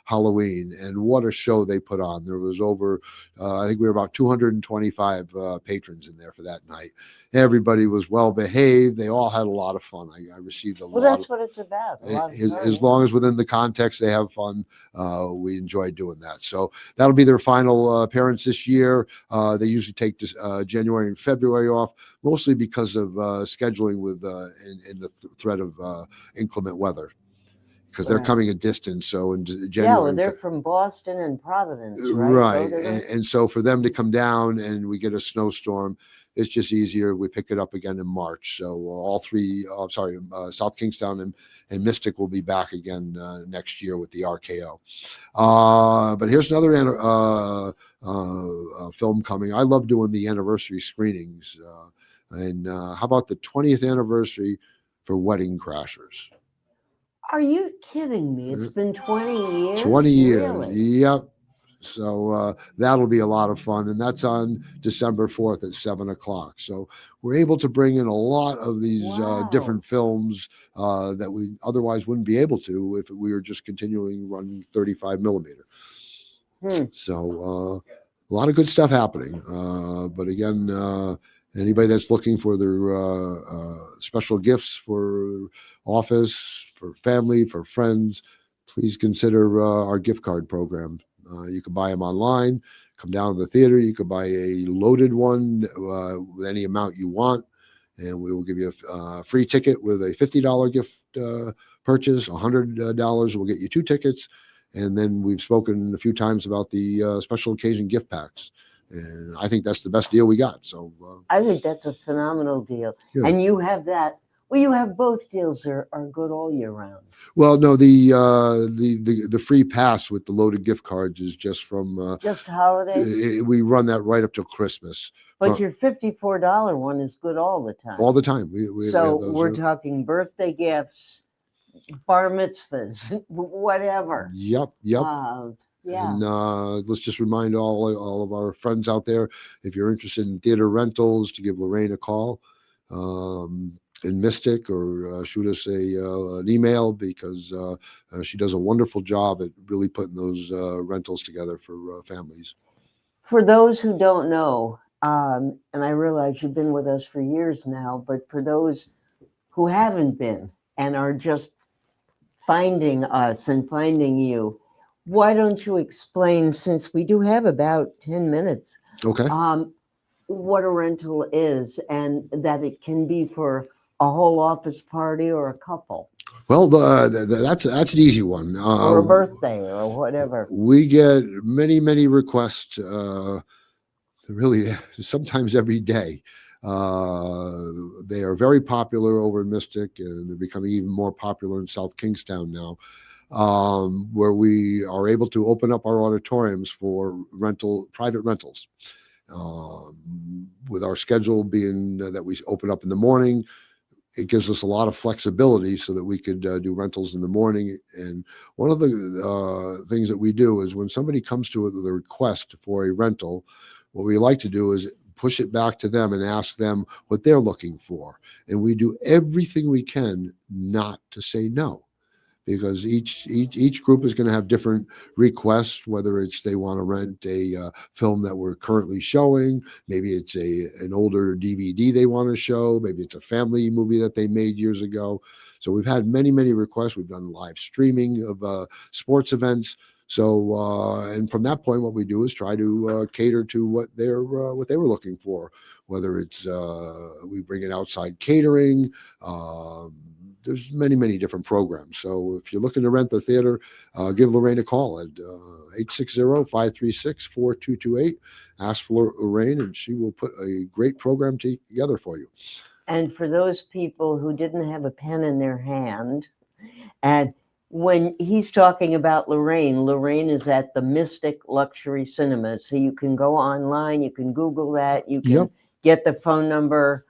Halloween. And what a show they put on. There was over, I think we were about 225 patrons in there for that night. Everybody was well behaved. They all had a lot of fun. I received a lot. Well, that's what it's about. As long as within the context they have fun, we enjoy doing that. So that'll be their final appearance this year. They usually take January and February off, mostly because of scheduling with in the threat of inclement weather, because they're coming a distance. So in January, yeah, well, they're from Boston and Providence, right? Right, and so for them to come down and we get a snowstorm, it's just easier. We pick it up again in March. So all three, South Kingstown and Mystic will be back again next year with the RKO. But here's another film coming. I love doing the anniversary screenings. And how about the 20th anniversary for Wedding Crashers? Are you kidding me? It's been 20 years? 20 years. Really? Yep. So that'll be a lot of fun. And that's on December 4th at 7:00. So we're able to bring in a lot of these different films that we otherwise wouldn't be able to if we were just continuing running 35 millimeter. So a lot of good stuff happening. But again, anybody that's looking for their special gifts for office, for family, for friends, please consider our gift card program. You can buy them online, come down to the theater. You could buy a loaded one with any amount you want, and we will give you a free ticket with a $50 gift purchase. $100 will get you 2 tickets. And then we've spoken a few times about the special occasion gift packs. And I think that's the best deal we got. So I think that's a phenomenal deal. Yeah. And you have that. Well, you have both deals are good all year round. Well, no, the free pass with the loaded gift cards is just from just holidays. We run that right up till Christmas. But your $54 one is good all the time. All the time. We're talking birthday gifts, bar mitzvahs, whatever. Yep. Yeah. And let's just remind all of our friends out there, if you're interested in theater rentals, to give Lorraine a call. In Mystic, or shoot us an email, because she does a wonderful job at really putting those rentals together for families. For those who don't know, and I realize you've been with us for years now, but for those who haven't been and are just finding us and finding you, why don't you explain, since we do have about 10 minutes, okay, what a rental is, and that it can be for a whole office party or a couple. Well, that's an easy one. Or a birthday or whatever. We get many requests, really sometimes every day. They are very popular over in Mystic, and they're becoming even more popular in South Kingstown now, where we are able to open up our auditoriums for private rentals. With our schedule being that we open up in the morning, it gives us a lot of flexibility so that we could do rentals in the morning. And one of the things that we do is when somebody comes to us with a request for a rental, what we like to do is push it back to them and ask them what they're looking for. And we do everything we can not to say no, because each group is going to have different requests, whether it's they want to rent a film that we're currently showing, maybe it's an older DVD they want to show, maybe it's a family movie that they made years ago. So we've had many requests. We've done live streaming of sports events. So and from that point, what we do is try to cater to what they were looking for, whether it's we bring in outside catering. There's many different programs. So if you're looking to rent the theater, give Lorraine a call at 860-536-4228. Ask for Lorraine, and she will put a great program together for you. And for those people who didn't have a pen in their hand, and when he's talking about Lorraine is at the Mystic Luxury Cinema. So you can go online, you can Google that, you can get the phone number.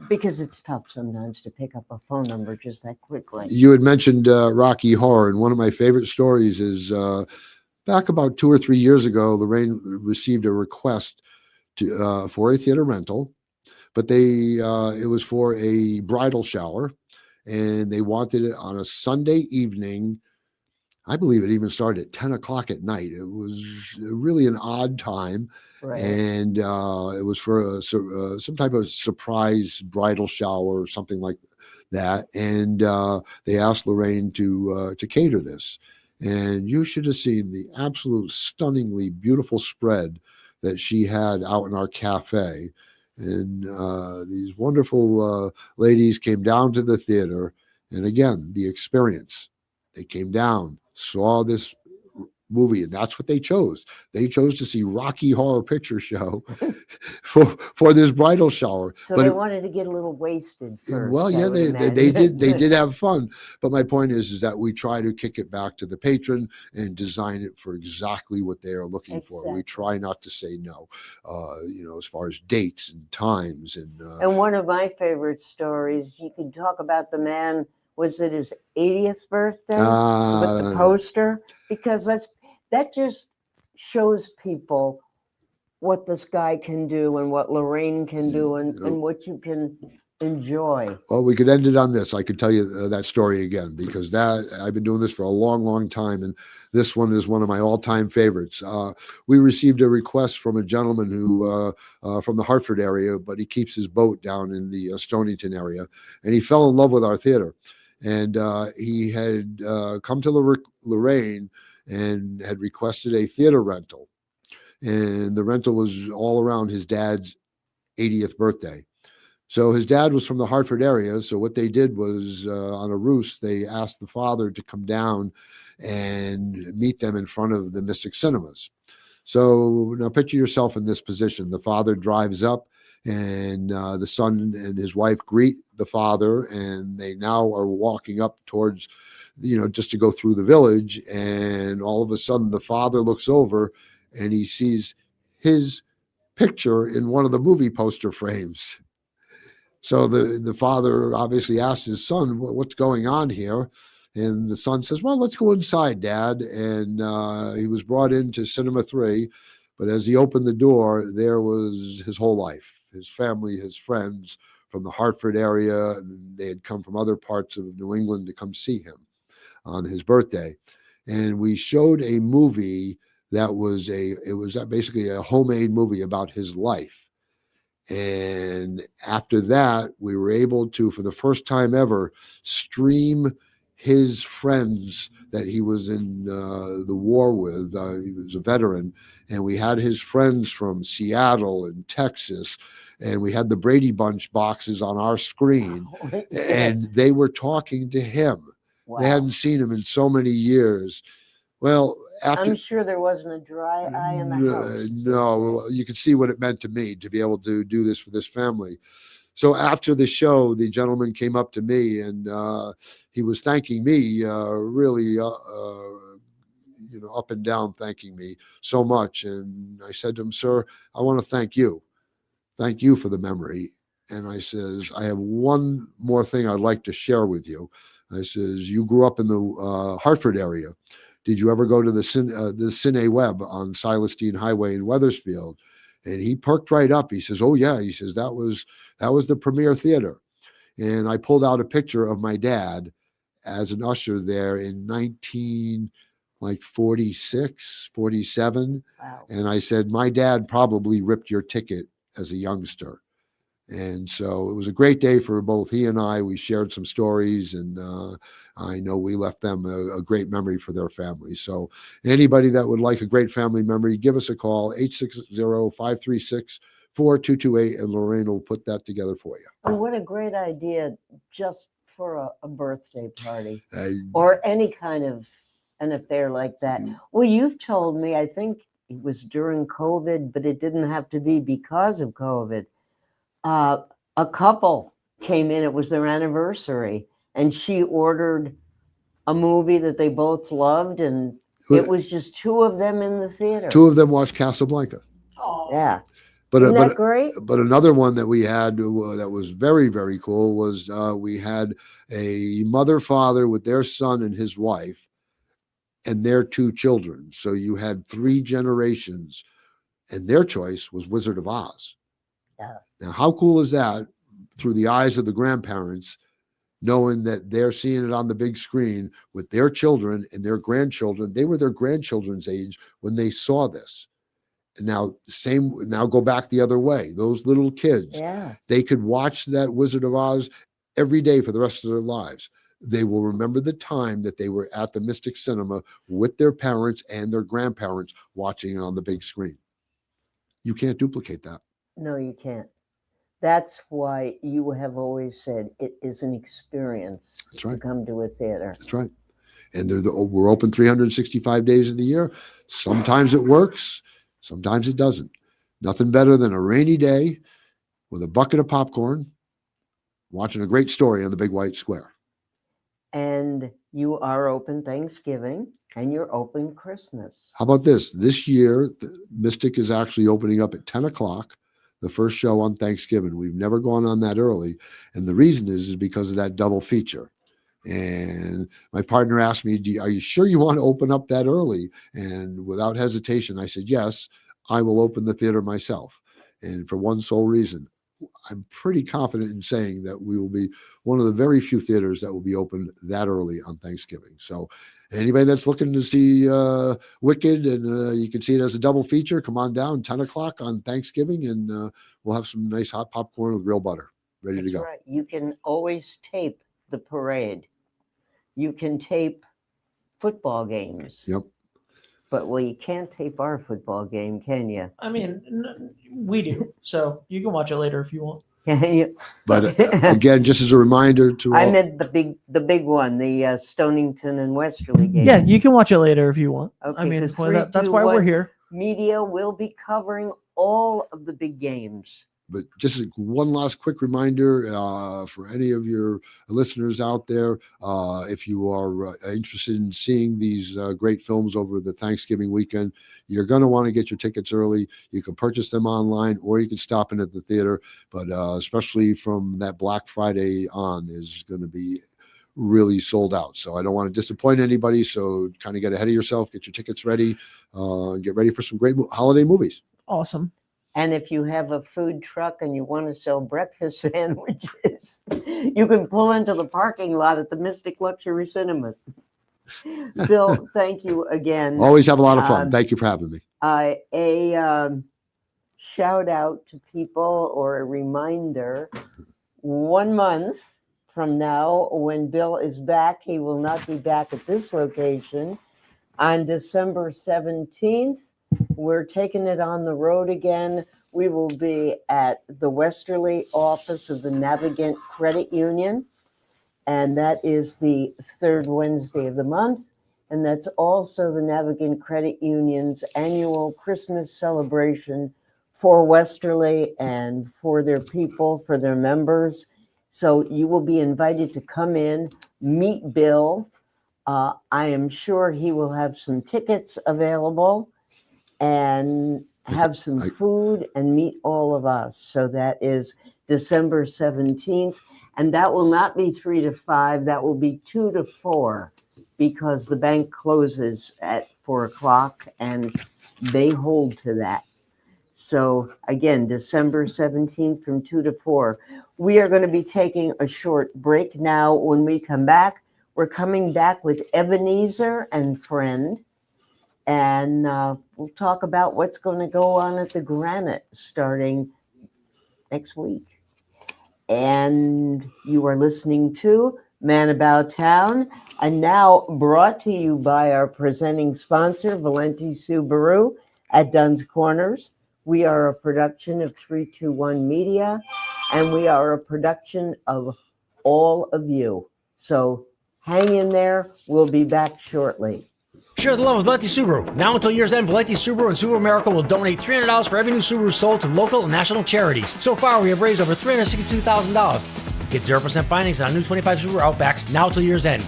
Because it's tough sometimes to pick up a phone number just that quickly. You had mentioned Rocky Horror, and one of my favorite stories is back about 2 or 3 years ago, Lorraine received a request for a theater rental, but it was for a bridal shower, and they wanted it on a Sunday evening. I believe it even started at 10 o'clock at night. It was really an odd time. Right. And it was for some type of surprise bridal shower or something like that. And they asked Lorraine to cater this. And you should have seen the absolute stunningly beautiful spread that she had out in our cafe. And these wonderful ladies came down to the theater. And again, the experience. They came down, saw this movie, and that's what they chose. They chose to see Rocky Horror Picture Show for this bridal shower. So but they wanted to get a little wasted first. Well, yeah, they did have fun. But my point is that we try to kick it back to the patron and design it for exactly what they are looking for. We try not to say no, as far as dates and times. And one of my favorite stories, you can talk about the man. Was it his 80th birthday with the poster? Because that just shows people what this guy can do and what Lorraine can do and what you can enjoy. Well, we could end it on this. I could tell you that story again, because I've been doing this for a long time, and this one is one of my all-time favorites. We received a request from a gentleman who from the Hartford area, but he keeps his boat down in the Stonington area, and he fell in love with our theater. And he had come to Lorraine and had requested a theater rental. And the rental was all around his dad's 80th birthday. So his dad was from the Hartford area. So what they did was on a roost, they asked the father to come down and meet them in front of the Mystic Cinemas. So now picture yourself in this position. The father drives up, and the son and his wife greet the father, and they now are walking up towards, just to go through the village. And all of a sudden the father looks over and he sees his picture in one of the movie poster frames. So the father obviously asks his son, what's going on here? And the son says, well, let's go inside, Dad. And he was brought into Cinema 3. But as he opened the door, there was his whole life, his family, his friends from the Hartford area. And they had come from other parts of New England to come see him on his birthday. And we showed a movie that was basically a homemade movie about his life. And after that, we were able to, for the first time ever, stream his friends that he was in the war with. He was a veteran, and we had his friends from Seattle and Texas, and we had the Brady Bunch boxes on our screen, and they were talking to him. Wow. They hadn't seen him in so many years. Well, I'm sure there wasn't a dry eye in the house. No, you could see what it meant to me to be able to do this for this family. So after the show, the gentleman came up to me, and he was thanking me, really, up and down, thanking me so much. And I said to him, sir, I want to thank you. Thank you for the memory. and I says, I have one more thing I'd like to share with you. I says, you grew up in the Hartford area. Did you ever go to the Cine Web on Silas Dean Highway in Wethersfield? And he perked right up. He says, oh yeah. He says, that was the premier theater. And I pulled out a picture of my dad as an usher there in 1946, 47. Wow. And I said, my dad probably ripped your ticket as a youngster. And so it was a great day for both he and I. We shared some stories, and I know we left them a great memory for their family. So anybody that would like a great family memory, give us a call, 860-536-4228, and Lorraine will put that together for you. Oh, what a great idea just for a birthday party or any kind of an affair like that. Well, you've told me, I think it was during COVID, but it didn't have to be because of COVID. A couple came in, it was their anniversary, and she ordered a movie that they both loved, and it was just two of them in the theater. Two of them watched Casablanca. Oh, yeah. But, Isn't that great? But another one that we had that was very, very cool was we had a mother-father with their son and his wife and their two children. So you had 3 generations, and their choice was Wizard of Oz. Yeah. Now, how cool is that through the eyes of the grandparents, knowing that they're seeing it on the big screen with their children and their grandchildren? They were their grandchildren's age when they saw this. And now go back the other way. Those little kids, they could watch that Wizard of Oz every day for the rest of their lives. They will remember the time that they were at the Mystic Cinema with their parents and their grandparents watching it on the big screen. You can't duplicate that. No, you can't. That's why you have always said it is an experience to come to a theater. That's right. And we're open 365 days of the year. Sometimes it works. Sometimes it doesn't. Nothing better than a rainy day with a bucket of popcorn, watching a great story on the big white square. And you are open Thanksgiving, and you're open Christmas. How about this? This year, the Mystic is actually opening up at 10 o'clock, the first show on Thanksgiving. We've never gone on that early. And the reason is because of that double feature. And my partner asked me, are you sure you want to open up that early? And without hesitation, I said, yes, I will open the theater myself. And for one sole reason, I'm pretty confident in saying that we will be one of the very few theaters that will be open that early on Thanksgiving. So anybody that's looking to see Wicked, and you can see it as a double feature, come on down 10 o'clock on Thanksgiving, and we'll have some nice hot popcorn with real butter ready to go. Right. You can always tape the parade. You can tape football games. Yep. But, well, you can't tape our football game, can you? I mean, we do. So you can watch it later if you want. But again, just as a reminder to I all, meant the big one, the Stonington and Westerly game. Yeah, you can watch it later if you want. Okay, I mean, 'cause that's why we're here. Media will be covering all of the big games. but just one last quick reminder for any of your listeners out there, if you are interested in seeing these great films over the Thanksgiving weekend, you're going to want to get your tickets early. You can purchase them online, or you can stop in at the theater, but especially from that Black Friday on is going to be really sold out. So I don't want to disappoint anybody. So kind of get ahead of yourself, get your tickets ready, get ready for some great holiday movies. Awesome. And if you have a food truck and you want to sell breakfast sandwiches, you can pull into the parking lot at the Mystic Luxury Cinemas. Bill, thank you again. Always have a lot of fun. Thank you for having me. A shout out to people, or a reminder, 1 month from now, when Bill is back, he will not be back at this location. On December 17th, we're taking it on the road again. We will be at the Westerly office of the Navigant Credit Union, and that is the third Wednesday of the month. And that's also the Navigant Credit Union's annual Christmas celebration for Westerly and for their people, for their members. So you will be invited to come in, meet Bill. I am sure he will have some tickets available and have some food and meet all of us. So that is December 17th. And that will not be 3 to 5. That will be 2 to 4 because the bank closes at 4 o'clock and they hold to that. So again, December 17th from 2 to 4. We are going to be taking a short break now. When we come back, we're coming back with Ebenezer and Friend. And we'll talk about what's going to go on at the Granite starting next week. And you are listening to Man About Town, and now brought to you by our presenting sponsor, Valenti Subaru at Dunn's Corners. We are a production of 321 Media, and we are a production of all of you. So hang in there. We'll be back shortly. Share the love of Valenti Subaru. Now until year's end, Valenti Subaru and Subaru America will donate $300 for every new Subaru sold to local and national charities. So far, we have raised over $362,000. Get 0% financing on new 25 Subaru Outbacks now until year's end.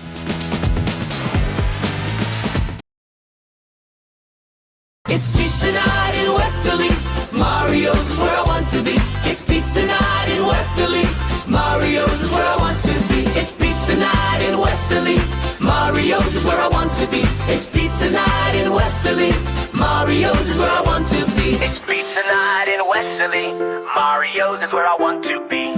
It's pizza night in Westerly. Mario's is where I want to be. It's pizza night in Westerly. Mario's is where I want to be. It's pizza night in Westerly. Mario's is where I want to be. It's pizza night in Westerly. Mario's is where I want to be. It's pizza night in Westerly. Mario's is where I want to be.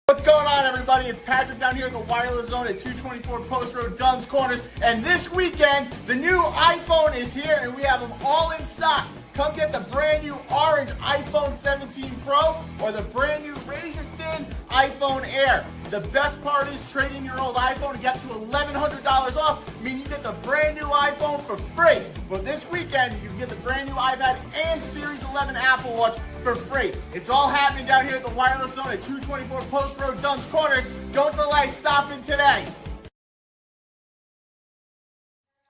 What's going on, everybody? It's Patrick down here in the wireless zone at 224 Post Road, Dunn's Corners. And this weekend, the new iPhone is here and we have them all in stock. Come get the brand new orange iPhone 17 Pro or the brand new razor thin iPhone Air. The best part is trading your old iPhone and get up to $1,100 off, meaning you get the brand new iPhone for free. But this weekend, you can get the brand new iPad and Series 11 Apple Watch for free. It's all happening down here at the wireless zone at 224 Post Road, Dunn's Corners. Don't delay, stop in today.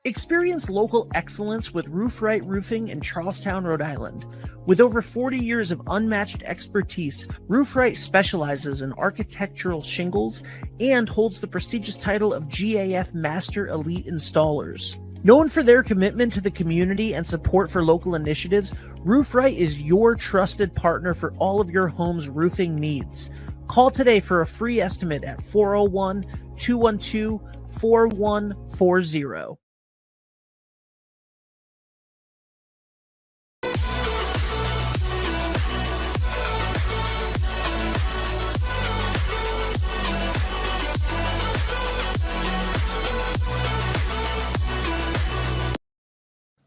Experience local excellence with Roof Right Roofing in Charlestown, Rhode Island. With over 40 years of unmatched expertise, Roof Right specializes in architectural shingles and holds the prestigious title of GAF Master Elite Installers. Known for their commitment to the community and support for local initiatives, Roof Right is your trusted partner for all of your home's roofing needs. Call today for a free estimate at 401-212-4140.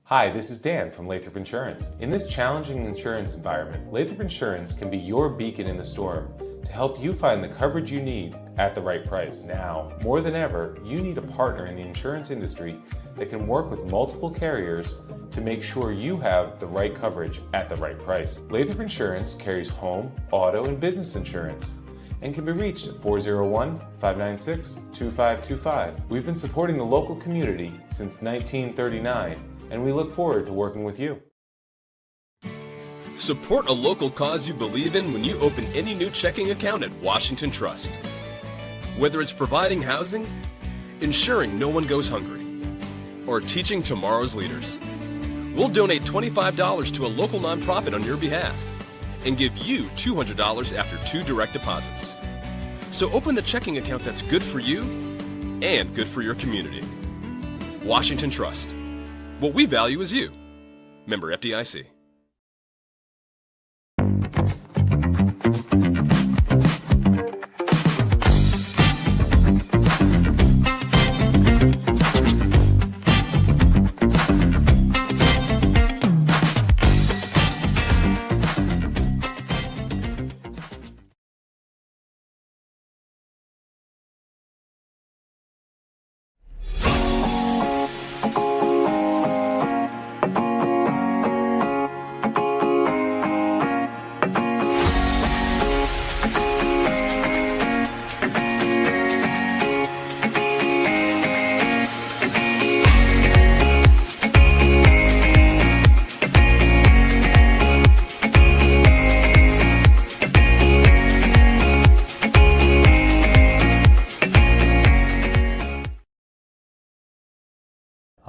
Hi, this is Dan from Lathrop Insurance. In this challenging insurance environment, Lathrop Insurance can be your beacon in the storm to help you find the coverage you need at the right price. Now, more than ever, you need a partner in the insurance industry that can work with multiple carriers to make sure you have the right coverage at the right price. Lathrop Insurance carries home, auto, and business insurance and can be reached at 401-596-2525. We've been supporting the local community since 1939, and we look forward to working with you. Support a local cause you believe in when you open any new checking account at Washington Trust. Whether it's providing housing, ensuring no one goes hungry, or teaching tomorrow's leaders, we'll donate $25 to a local nonprofit on your behalf and give you $200 after 2 direct deposits. So open the checking account that's good for you and good for your community. Washington Trust. What we value is you. Member FDIC.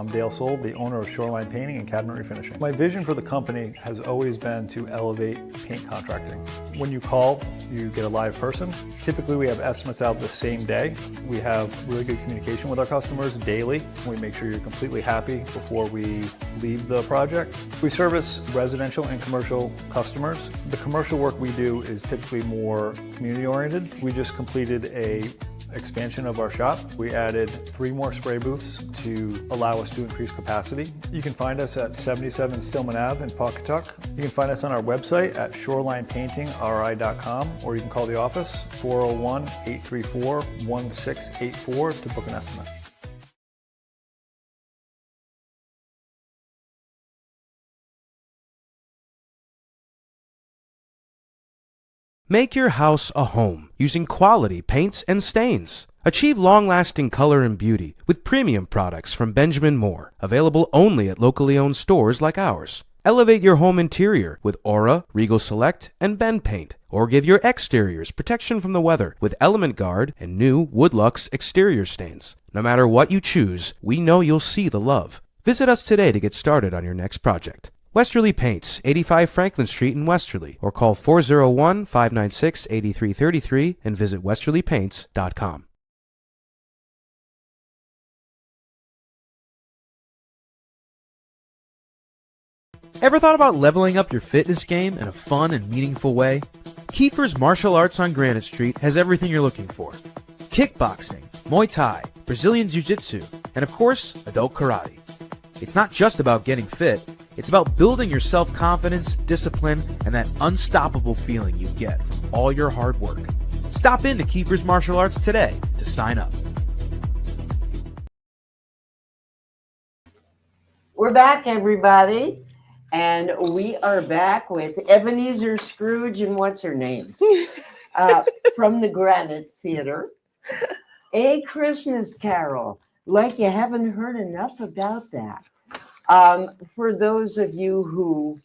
I'm Dale Sold, the owner of Shoreline Painting and Cabinet Refinishing. My vision for the company has always been to elevate paint contracting. When you call, you get a live person. Typically, we have estimates out the same day. We have really good communication with our customers daily. We make sure you're completely happy before we leave the project. We service residential and commercial customers. The commercial work we do is typically more community oriented. We just completed a expansion of our shop. We added 3 more spray booths to allow us to increase capacity. You can find us at 77 Stillman Ave in Pawcatuck. You can find us on our website at shorelinepaintingri.com, or you can call the office 401-834-1684 to book an estimate. Make your house a home using quality paints and stains. Achieve long-lasting color and beauty with premium products from Benjamin Moore, available only at locally owned stores like ours. Elevate your home interior with Aura, Regal Select, and Ben Paint, or give your exteriors protection from the weather with Element Guard and new Woodlux exterior stains. No matter what you choose, we know you'll see the love. Visit us today to get started on your next project. Westerly Paints, 85 Franklin Street in Westerly, or call 401-596-8333 and visit westerlypaints.com. Ever thought about leveling up your fitness game in a fun and meaningful way? Kiefer's Martial Arts on Granite Street has everything you're looking for. Kickboxing, Muay Thai, Brazilian Jiu-Jitsu, and of course, adult karate. It's not just about getting fit, it's about building your self-confidence, discipline, and that unstoppable feeling you get from all your hard work. Stop in to Kiefer's Martial Arts today to sign up. We're back, everybody. And we are back with Ebenezer Scrooge and what's her name? From the Granite Theater. A Christmas Carol. Like you haven't heard enough about that. For those of you who,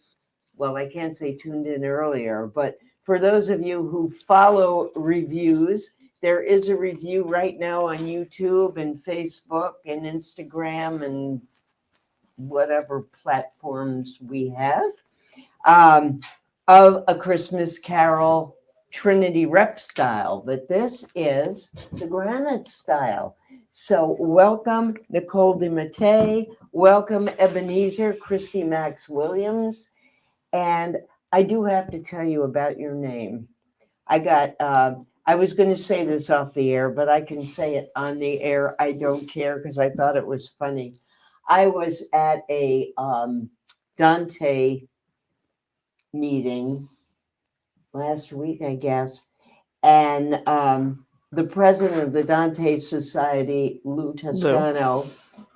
well, I can't say tuned in earlier, but for those of you who follow reviews, there is a review right now on YouTube and Facebook and Instagram and whatever platforms we have, of A Christmas Carol Trinity Rep style, but this is the Granite style. So welcome, Nicole DiMattei. Welcome, Ebenezer, Christie Max Williams. And I do have to tell you about your name. I was going to say this off the air, but I can say it on the air. I don't care because I thought it was funny. I was at a Dante meeting last week, I guess, and the president of the Dante Society, Lou Toscano,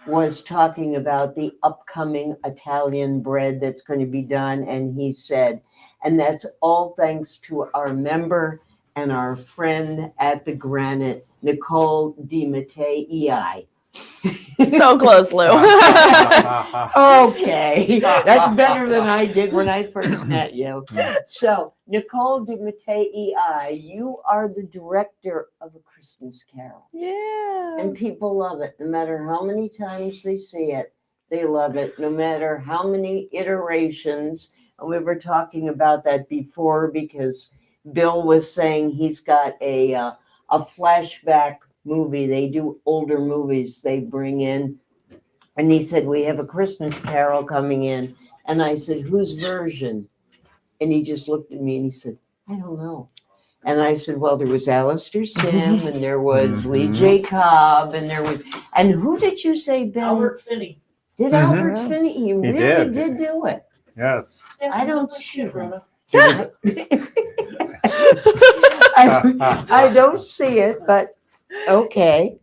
was talking about the upcoming Italian bread that's going to be done, and he said, and that's all thanks to our member and our friend at the Granite, Nicole DiMattei, EI. So close, Lou. Okay, that's better than I did when I first met you. So, Nicole DiMattei, EI, you are the director of A Christmas Carol. Yeah. And people love it. No matter how many times they see it, they love it. No matter how many iterations. And we were talking about that before because Bill was saying he's got a flashback movie. They do older movies they bring in. And he said, we have A Christmas Carol coming in. And I said, whose version? And he just looked at me and he said, I don't know. And I said, well, there was Alistair Sim and there was Lee J. Cobb and there was, and who did you say, Bill? Albert Finney. Did Albert Finney? He really did do it. Yes. I don't see it. I don't see it, but okay.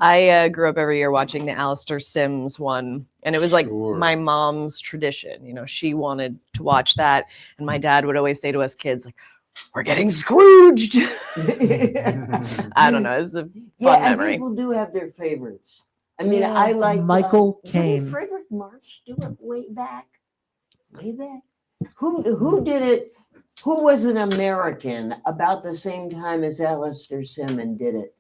I grew up every year watching the Alistair Sims one, and it was like my mom's tradition. You know, she wanted to watch that, and my dad would always say to us kids, like, "We're getting Scrooged." I don't know. It's a fun memory. People do have their favorites. I mean, I like Michael Caine. Didn't Frederick March do it way back? Way back. Who did it? Who was an American about the same time as Alistair Sim did it?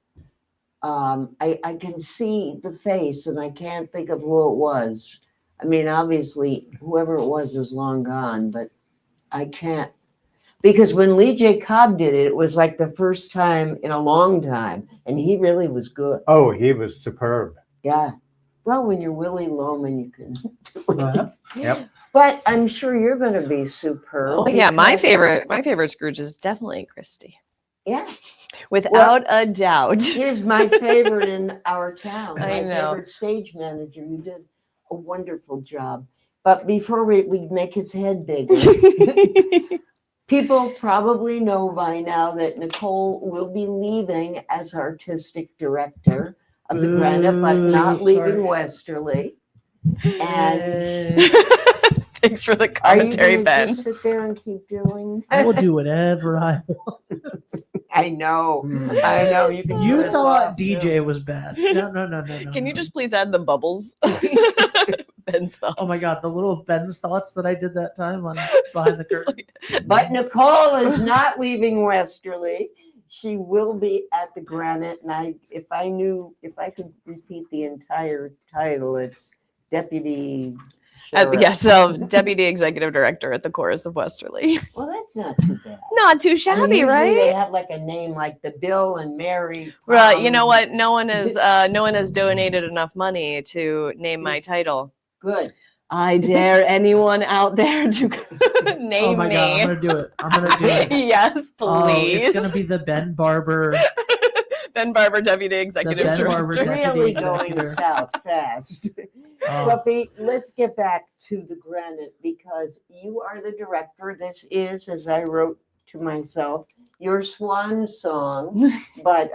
I can see the face and I can't think of who it was. I mean, obviously, whoever it was is long gone, but I can't. Because when Lee J. Cobb did it, it was like the first time in a long time, and he really was good. Oh, he was superb. Yeah. Well, when you're Willie Loman, you can do it. Yep. But I'm sure you're going to be superb. Oh yeah, my because- favorite Scrooge is definitely Christie. Yeah. Without a doubt. He's my favorite in our town. I My know. favorite stage manager. You did a wonderful job. But before we make his head bigger, people probably know by now that Nicole will be leaving as artistic director of the Granite, but not leaving Westerly. And thanks for the are you commentary, gonna Ben. just sit there and keep doing? I will do whatever I want. I know. I know. You can. You do it thought all, too. DJ was bad. No. Can you just please add the bubbles? Ben's thoughts. Oh my God, the little Ben's thoughts that I did that time on Behind the Curtain. But Nicole is not leaving Westerly. She will be at the Granite. And if I could repeat the entire title, it's Deputy Sheriff. Deputy Executive Director at the Chorus of Westerly. Well, that's not too bad. Not too I mean, shabby, usually right? They have like a name like the Bill and Mary. Right. You know what? No one has donated enough money to name my title. Good. I dare anyone out there to name Oh my me. God, I'm gonna do it. I'm gonna do it. Yes, Oh, please. it's gonna be the Ben Barber. Ben Barber, Deputy Executive Ben Director. Barber, Deputy Really going Executive. south fast. Oh. Puppy, let's get back to the Granite because you are the director. This is, as I wrote to myself, your swan song, but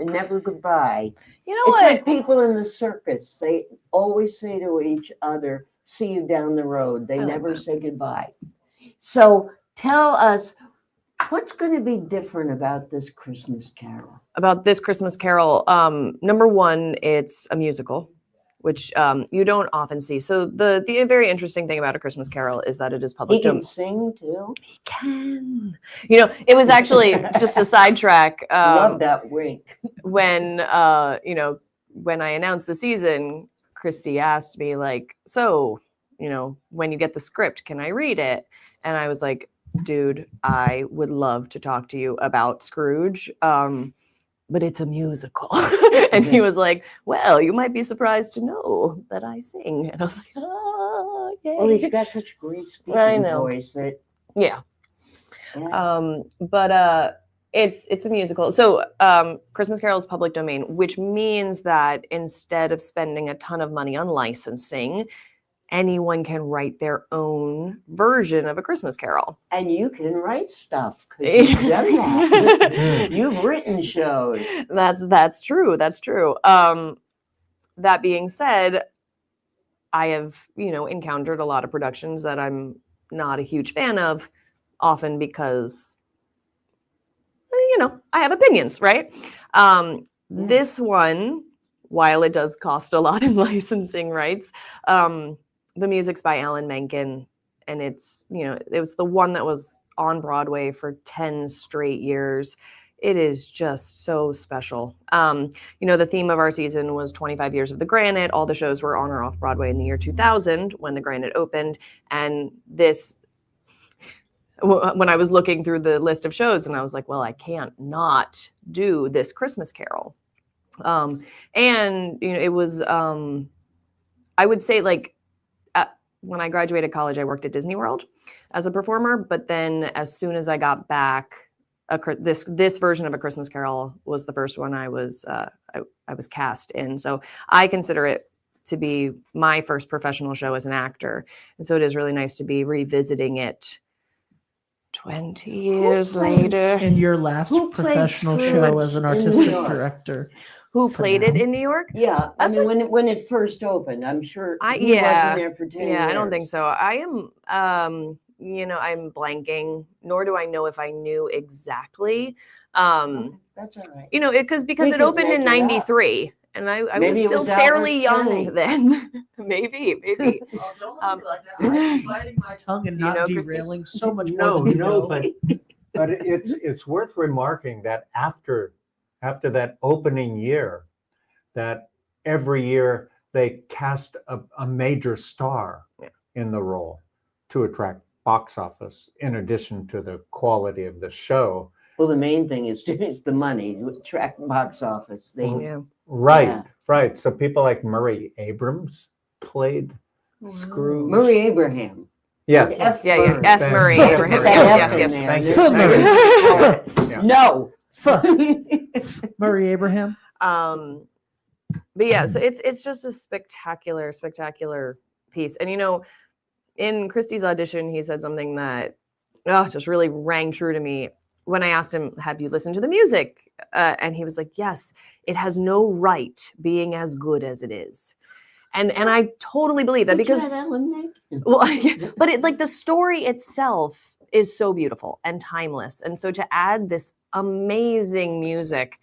never goodbye. You know It's what? like people in the circus. They always say to each other, see you down the road. They never say goodbye. So tell us, what's going to be different about this Christmas Carol? About this Christmas Carol, number one, it's a musical, which you don't often see. So the very interesting thing about A Christmas Carol is that it is public He can domain. sing too. He can. You know, it was actually just a sidetrack. Love that wink. When when I announced the season, Christie asked me like, so, when you get the script, can I read it? And I was like, dude, I would love to talk to you about Scrooge. But it's a musical. And he was like, well, you might be surprised to know that I sing. And I was like, oh, yay. Well, he's got such a great speaking I know. voice that Yeah. It's a musical. So Christmas Carol is public domain, which means that instead of spending a ton of money on licensing, anyone can write their own version of A Christmas Carol. and you can write stuff because you've done that. You've written shows. That's true. That's true. That being said, I have, encountered a lot of productions that I'm not a huge fan of, often because, I have opinions, right? This one, while it does cost a lot in licensing rights, the music's by Alan Menken, and it's, it was the one that was on Broadway for 10 straight years. It is just so special. The theme of our season was 25 years of the Granite. All the shows were on or off Broadway in the year 2000 when the Granite opened. And this, when I was looking through the list of shows, and I was like, well, I can't not do this Christmas Carol. It was, I would say when I graduated college, I worked at Disney World as a performer. But then as soon as I got back, this version of A Christmas Carol was the first one I was cast in. So I consider it to be my first professional show as an actor. And so it is really nice to be revisiting it 20 years later. In your last professional show as an artistic director. Who played it in New York? Yeah, I mean, when it first opened, I'm sure he wasn't there for 10 years. Yeah, I don't think so. I am, I'm blanking, nor do I know if I knew exactly. That's all right. Because We it can opened in make it up. '93, and I was Maybe it still was fairly Albert Finney. young then. maybe. Oh, don't look at me like that. I'm biting my tongue and Do you not know, Christie? derailing so much more No, than you no, know. but it's worth remarking that after that opening year, that every year they cast a major star in the role to attract box office, in addition to the quality of the show. Well, the main thing is the money to attract box office. Right. So people like Murray Abrams played Scrooge. Murray Abraham. Yes. F. F. Murray Abraham. Yes. Thank you. No. Murray Abraham. But yeah, so it's just a spectacular piece. And in Christie's audition, he said something that just really rang true to me. When I asked him, have you listened to the music? And he was like, yes, it has no right being as good as it is. And I totally believe that, because but the story itself is so beautiful and timeless. And so to add this amazing music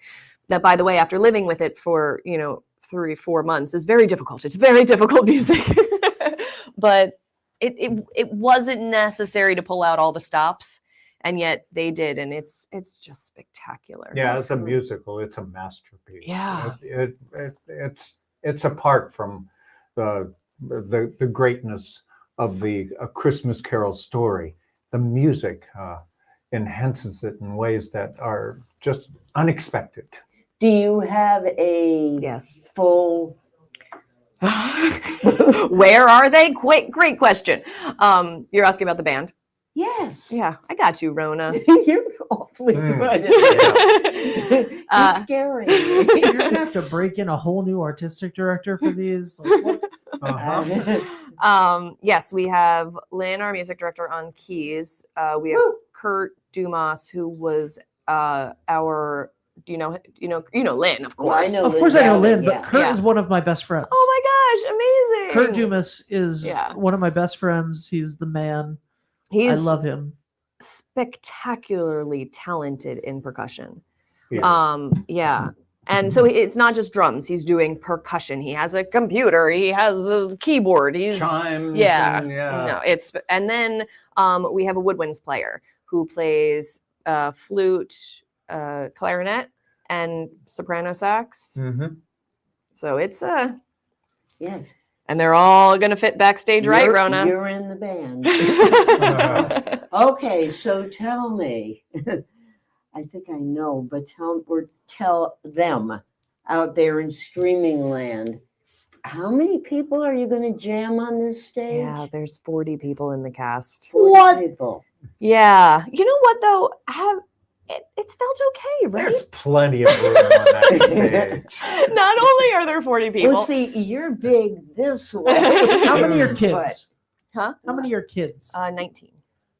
that, by the way, after living with it for 3-4 months, is very difficult. It's very difficult music. But it wasn't necessary to pull out all the stops. And yet they did, and it's just spectacular. Yeah, as a musical, it's a masterpiece. Yeah, it's apart from the greatness of the A Christmas Carol story. The music enhances it in ways that are just unexpected. Do you have a full? Where are they? Great question. You're asking about the band. Yes. Yeah, I got you, Rona. You're awfully good. It's scary. You're gonna have to break in a whole new artistic director for these. Yes, we have Lynn, our music director, on keys. We have Kurt Dumas, who was our. Do you know Lynn? Of course. Well, of course, I know Lynn, but Kurt is one of my best friends. Oh my gosh, amazing! Kurt Dumas is one of my best friends. He's the man. I love him. Spectacularly talented in percussion. Yes. And so it's not just drums. He's doing percussion. He has a computer. He has a keyboard. He's chimes. And then we have a woodwinds player who plays flute, clarinet, and soprano sax. Mm-hmm. So it's yes. And they're all going to fit backstage, right, Rona? You're in the band. Okay, so tell me. I think I know, but tell them out there in streaming land, how many people are you going to jam on this stage? Yeah, there's 40 people in the cast. 40 people. Yeah. You know what, though? It's felt okay, right? There's plenty of room on that stage. Not only are there 40 people. Well, see, you're big this way. How many are kids? Huh? How many are kids? 19.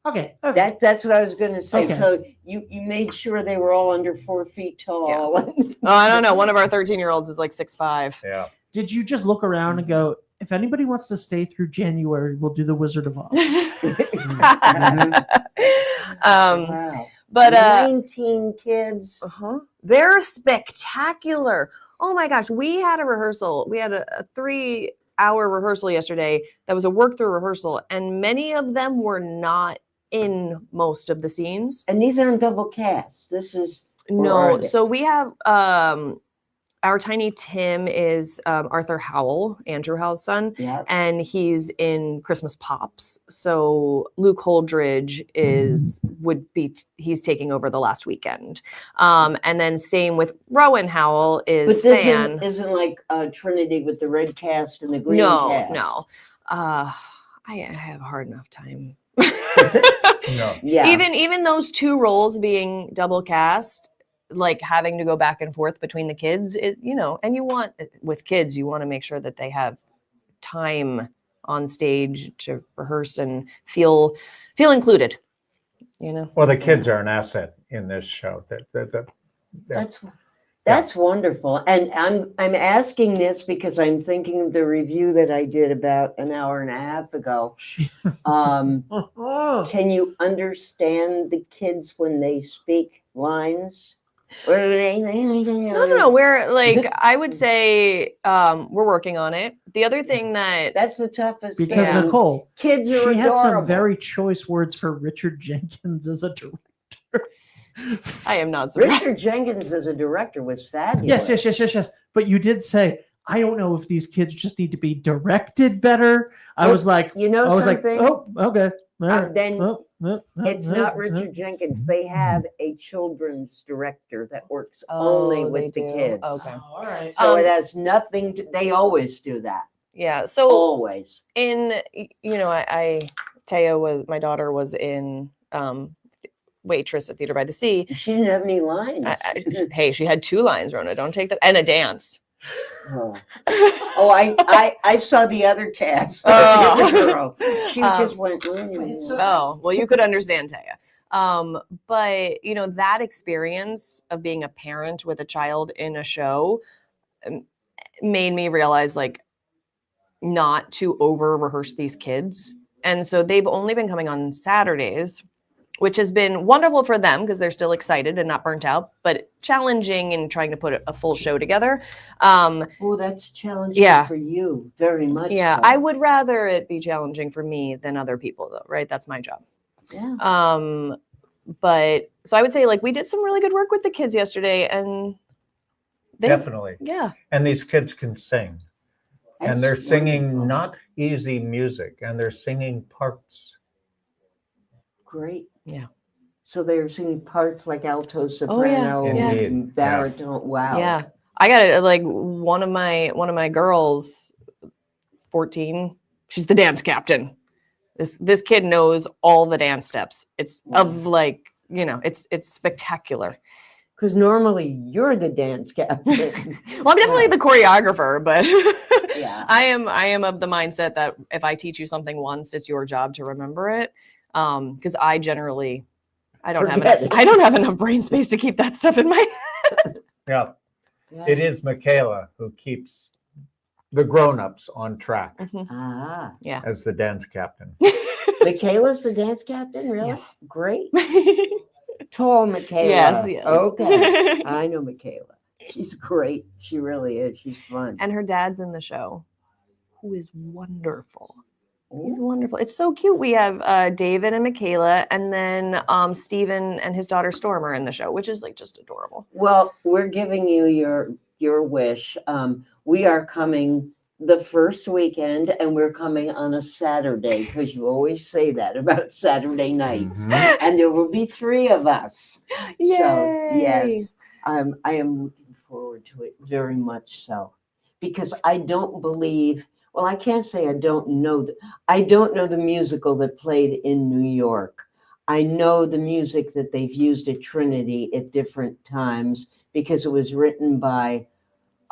Okay. That's what I was going to say. Okay. So you made sure they were all under 4 feet tall. Yeah. I don't know. One of our 13-year-olds is like 6'5". Yeah. Did you just look around and go, if anybody wants to stay through January, we'll do the Wizard of Oz? Wow. But 19 kids. They're spectacular. Oh my gosh, we had a rehearsal. We had a 3-hour rehearsal yesterday that was a work-through rehearsal, and many of them were not in most of the scenes. And these aren't double cast. This is no. So we have our tiny Tim is Arthur Howell, Andrew Howell's son, and he's in Christmas Pops. So Luke Holdridge he's taking over the last weekend. And then same with Rowan Howell is but this Fan. Isn't like Trinity with the red cast and the green cast. No. I have a hard enough time. No. Yeah. Even those two roles being double cast, like having to go back and forth between the kids, and with kids, you want to make sure that they have time on stage to rehearse and feel included. Well, the kids are an asset in this show. That's wonderful. And I'm asking this because I'm thinking of the review that I did about an hour and a half ago. Can you understand the kids when they speak lines? No. We're like, I would say we're working on it. The other thing that's the toughest because thing. Nicole, kids are she had adorable. some very choice words for Richard Jenkins as a director. I am not surprised. Richard Jenkins as a director was fabulous. Yes. But you did say, I don't know if these kids just need to be directed better. I was like, you know I was something? like, oh, okay. All right. Then it's not oh, Richard Jenkins. They have a children's director that works only with the kids. Okay. All right. So it has nothing to, they always do that. Yeah. So always. My daughter was in Waitress at Theater by the Sea. She didn't have any lines. Hey, she had 2 lines, Rona. Don't take that. And a dance. I saw the other cast. The girl. She just went. Oh, well, you could understand Taya. But that experience of being a parent with a child in a show made me realize not to over rehearse these kids. And so they've only been coming on Saturdays, which has been wonderful for them because they're still excited and not burnt out, but challenging in trying to put a full show together. That's challenging for you very much. Yeah, so. I would rather it be challenging for me than other people, though, right? That's my job. Yeah. But so I would say we did some really good work with the kids yesterday, and Definitely. Yeah. And these kids can sing. And they're singing not easy music, and they're singing parts. Great. Yeah. So they're singing parts like alto, soprano, and baritone. Wow. Yeah. I got it. One of my girls, 14, she's the dance captain. This kid knows all the dance steps. It's it's spectacular. Because normally you're the dance captain. Well, I'm definitely the choreographer, but yeah. I am of the mindset that if I teach you something once, it's your job to remember it. Because I don't have enough brain space to keep that stuff in my head. Yeah. It is Michaela who keeps the grown-ups on track Yeah. as the dance captain. Michaela's the dance captain? Really? Yes. Great. Tall Michaela. Yes. Okay. I know Michaela. She's great. She really is. She's fun. And her dad's in the show, who is wonderful. He's wonderful. It's so cute. We have David and Michaela, and then Stephen and his daughter Storm are in the show, which is just adorable. Well, we're giving you your wish. We are coming the first weekend, and we're coming on a Saturday because you always say that about Saturday nights. And there will be 3 of us. Yay! So yes, I am looking forward to it very much so, because I don't believe. Well, I can't say I don't know. I don't know the musical that played in New York. I know the music that they've used at Trinity at different times because it was written by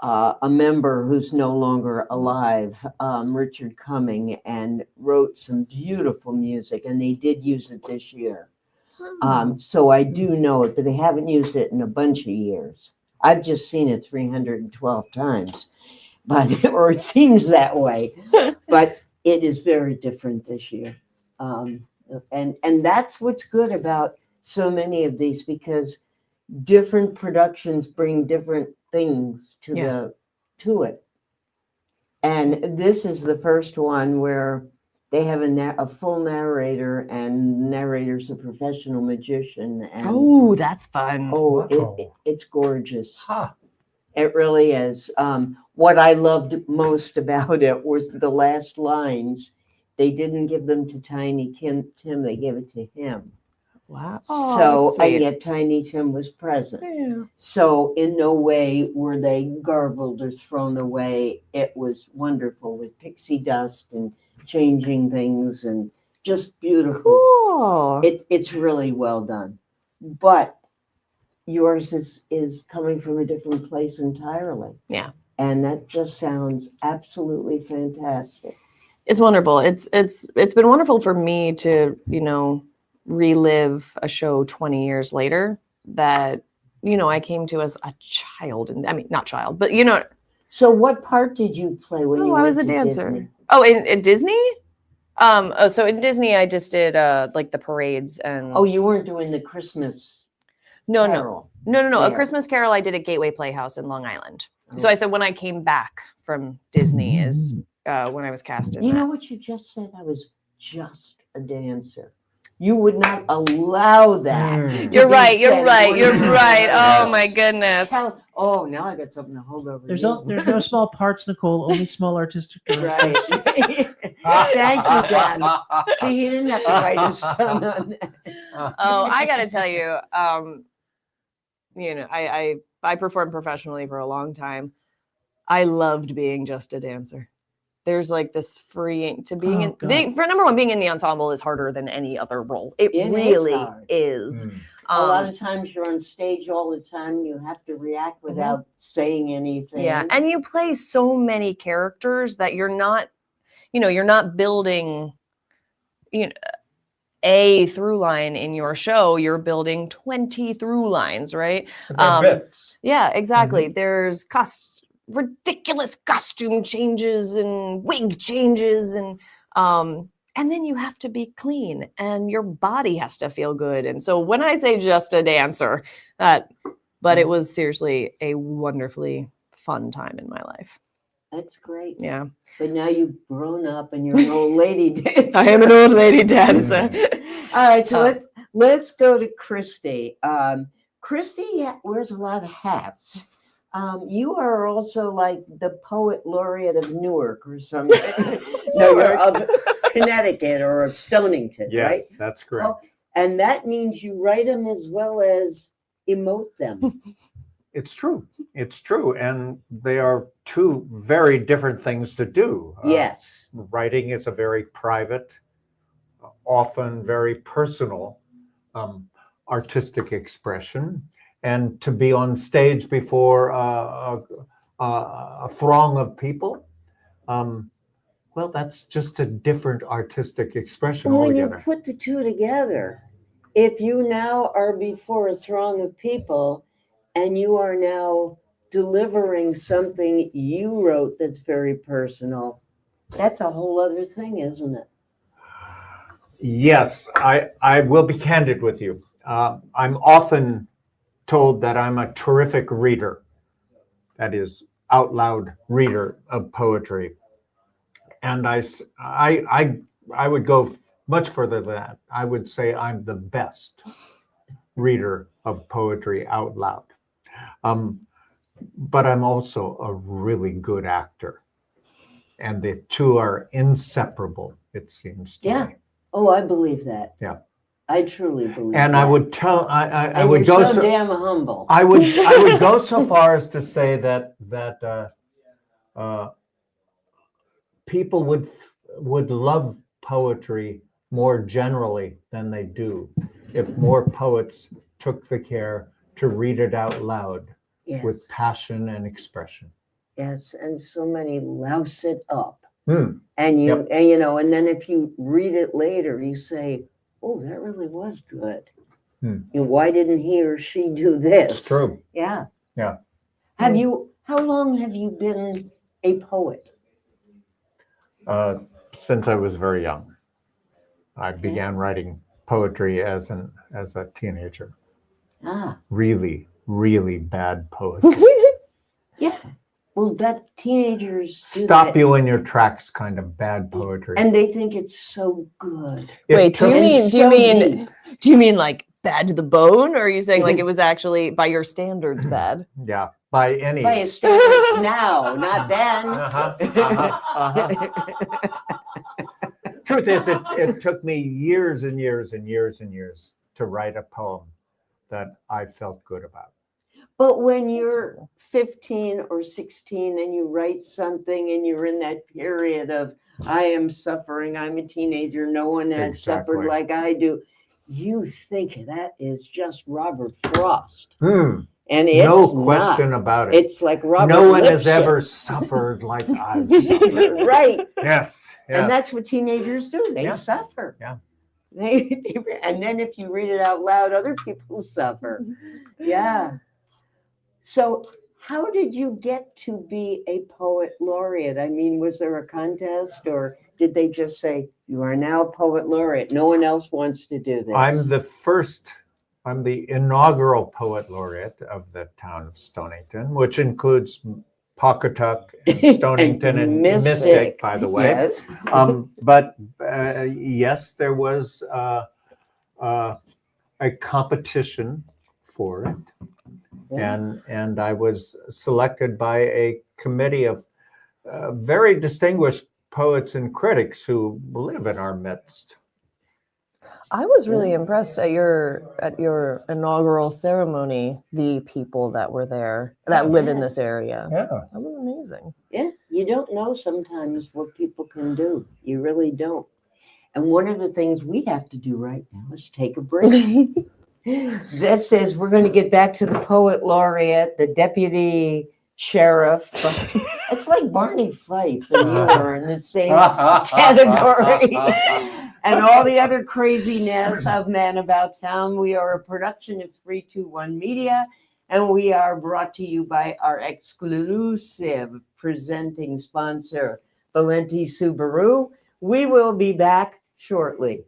a member who's no longer alive, Richard Cumming, and wrote some beautiful music, and they did use it this year. So I do know it, but they haven't used it in a bunch of years. I've just seen it 312 times. Or it seems that way, but it is very different this year. And that's what's good about so many of these, because different productions bring different things to it. And this is the first one where they have a full narrator, and narrator's a professional magician. And that's fun. It's gorgeous. It really is. What I loved most about it was the last lines. They didn't give them to Tiny Tim, they gave it to him. Wow. So, and yet Tiny Tim was present. Yeah. So in no way were they garbled or thrown away. It was wonderful with pixie dust and changing things, and just beautiful. Cool. It's really well done. But yours is coming from a different place entirely. Yeah. And that just sounds absolutely fantastic. It's wonderful. It's been wonderful for me to, relive a show 20 years later that, I came to as a child. And I mean, not child, but So what part did you play when you I went was a to dancer. Disney? Oh, in Disney? So in Disney I just did the parades and Oh, you weren't doing the Christmas No. Carol. A there. Christmas Carol I did at Gateway Playhouse in Long Island. So I said when I came back from Disney is when I was cast in You that. know what you just said? I was just a dancer. you would not allow that. to You're be right. You're said right. one You're more right. time. Oh my goodness. Oh, now I got something to hold over. There's you. there's no small parts, Nicole. Only small artistic directions. Right. Thank you, Dan. See, he didn't have to write his tongue on that. Oh, I got to tell you, I performed professionally for a long time. I loved being just a dancer. There's like this freeing to being for number one, being in the ensemble is harder than any other role. It really is. A lot of times you're on stage all the time. You have to react without saying anything. Yeah, and you play so many characters that you're not building, a through line in your show. You're building 20 through lines, right? Yeah, exactly. There's ridiculous costume changes and wig changes, and then you have to be clean and your body has to feel good. And so when I say just a dancer, but it was seriously a wonderfully fun time in my life. That's great. Yeah. But now you've grown up and you're an old lady dancer. I am an old lady dancer. All right, so let's go to Christie. Christie wears a lot of hats. You are also like the poet laureate of Newark or something. No, you're of Connecticut or of Stonington, right? Yes, that's correct. Oh, and that means you write them as well as emote them. It's true. It's true. And they are two very different things to do. Yes. Writing is a very private, often very personal artistic expression. And to be on stage before a throng of people, well, that's just a different artistic expression When altogether. you put the two together, if you now are before a throng of people and you are now delivering something you wrote that's very personal, that's a whole other thing, isn't it? Yes, I will be candid with you. I'm often told that I'm a terrific reader, that is, out loud reader of poetry. And I would go much further than that. I would say I'm the best reader of poetry out loud. But I'm also a really good actor. And the two are inseparable, it seems to me. Oh, I believe that. Yeah. I truly believe And that. I would tell, I And would you're go so damn humble. I would go so far as to say that people would love poetry more generally than they do if more poets took the care to read it out loud with passion and expression. Yes, and so many louse it up. Mm. And you, Yep. and, and then if you read it later, you say, oh, that really was good. Why didn't he or she do this? It's true. Yeah. Yeah. How long have you been a poet? Since I was very young. I began writing poetry as a teenager. Ah. Really, really bad poetry. Yeah. Well, that teenagers do Stop that, you in your tracks kind of bad poetry. and they think it's so good. Wait, do you deep. mean like bad to the bone, or are you saying like it was actually by your standards bad? Yeah, by any. By his standards now, not then. Truth is, it took me years and years and years and years to write a poem that I felt good about. But when you're 15 or 16 and you write something and you're in that period of, I am suffering, I'm a teenager, no one has suffered like I do, you think that is just Robert Frost. And it's no question about it. It's like Robert No one has Lipschitz. ever suffered like I've suffered. Right. Yes. And that's what teenagers do. They suffer. Yeah. And then if you read it out loud, other people suffer. Yeah. So how did you get to be a poet laureate? I mean, was there a contest or did they just say, you are now a poet laureate? No one else wants to do this. I'm the inaugural poet laureate of the town of Stonington, which includes Pawcatuck and Stonington and Mystic, by the way. Yes. But yes, there was a competition for it. And I was selected by a committee of very distinguished poets and critics who live in our midst. I was really impressed at your inaugural ceremony, the people that were there that live in this area. Yeah. That was amazing. Yeah, you don't know sometimes what people can do. You really don't. And one of the things we have to do right now is take a break. This is, we're going to get back to the poet laureate, the deputy sheriff. It's like Barney Fife and you are in the same category. And all the other craziness of Man About Town. We are a production of 321 Media, and we are brought to you by our exclusive presenting sponsor, Valenti Subaru. We will be back shortly.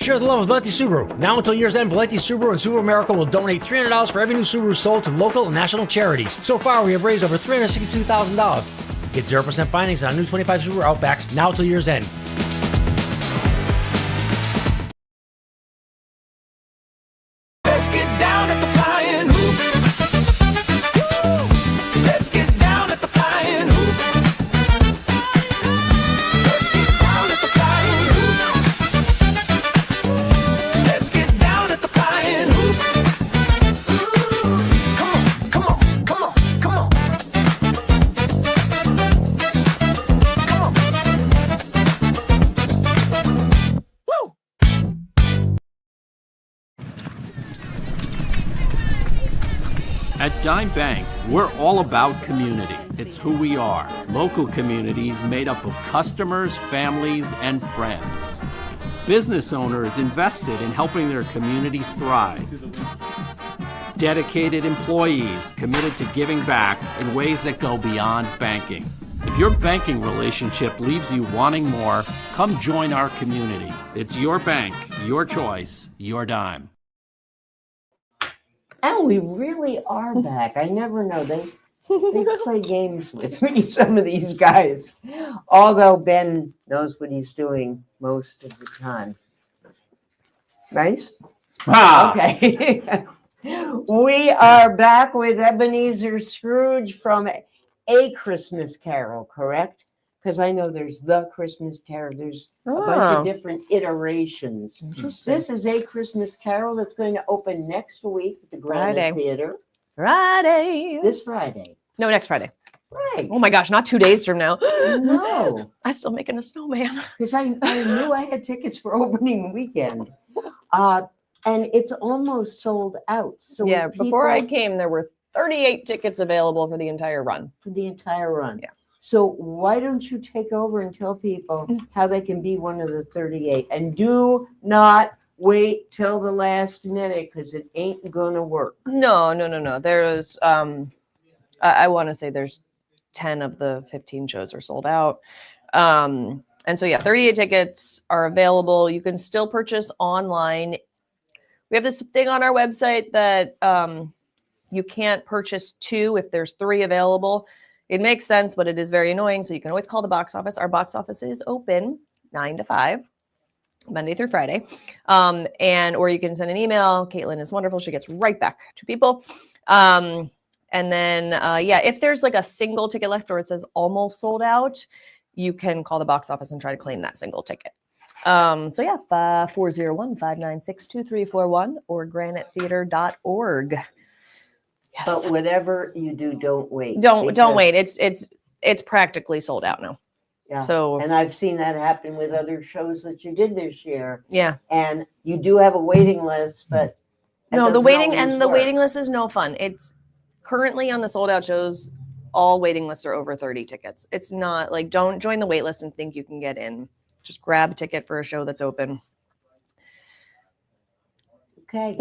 Share the love of Valenti Subaru. Now until year's end, Valenti Subaru and Subaru America will donate $300 for every new Subaru sold to local and national charities. So far, we have raised over $362,000. Get 0% financing on new 25 Subaru Outbacks now until year's end. Let's get down at the flying hoop. Let's get down at the flying hoop. Let's get down at the flying hoop. Let's get down at the flying hoop. Come on, come on, come on, come on. At Dime Bank, we're all about community. It's who we are. Local communities made up of customers, families, and friends. Business owners invested in helping their communities thrive. Dedicated employees committed to giving back in ways that go beyond banking. If your banking relationship leaves you wanting more, come join our community. It's your bank, your choice, your dime. And we really are back. I never know. They play games with me, some of these guys. Although Ben knows what he's doing most of the time. Nice? Okay. We are back with Ebenezer Scrooge from A Christmas Carol, correct? Because I know there's the Christmas Carol. There's a bunch of different iterations. Interesting. This is A Christmas Carol that's going to open next week at the Granite Friday. Theater. Friday. This Friday. No, next Friday. Right. Oh my gosh, not 2 days from now. No. I'm still making a snowman. Because I knew I had tickets for opening weekend. And it's almost sold out. So Yeah, when before I people- came, there were 38 tickets available for the entire run. For the entire run. Yeah. So why don't you take over and tell people how they can be one of the 38? And do not wait till the last minute because it ain't gonna work. No. There's, I want to say there's 10 of the 15 shows are sold out. And so, yeah, 38 tickets are available. You can still purchase online. We have this thing on our website that you can't purchase 2 if there's 3 available. It makes sense, but it is very annoying. So you can always call the box office. Our box office is open 9 to 5, Monday through Friday. Or you can send an email. Caitlin is wonderful. She gets right back to people. And then, if there's like a single ticket left or it says almost sold out, you can call the box office and try to claim that single ticket. 401-596-2341 or granitetheater.org. Yes. But whatever you do, don't wait. Don't wait. It's practically sold out now. Yeah. So, and I've seen that happen with other shows that you did this year. Yeah. And you do have a waiting list, but no, the waiting list is no fun. It's currently on the sold out shows. All waiting lists are over 30 tickets. It's not like, don't join the wait list and think you can get in. Just grab a ticket for a show that's open. Okay.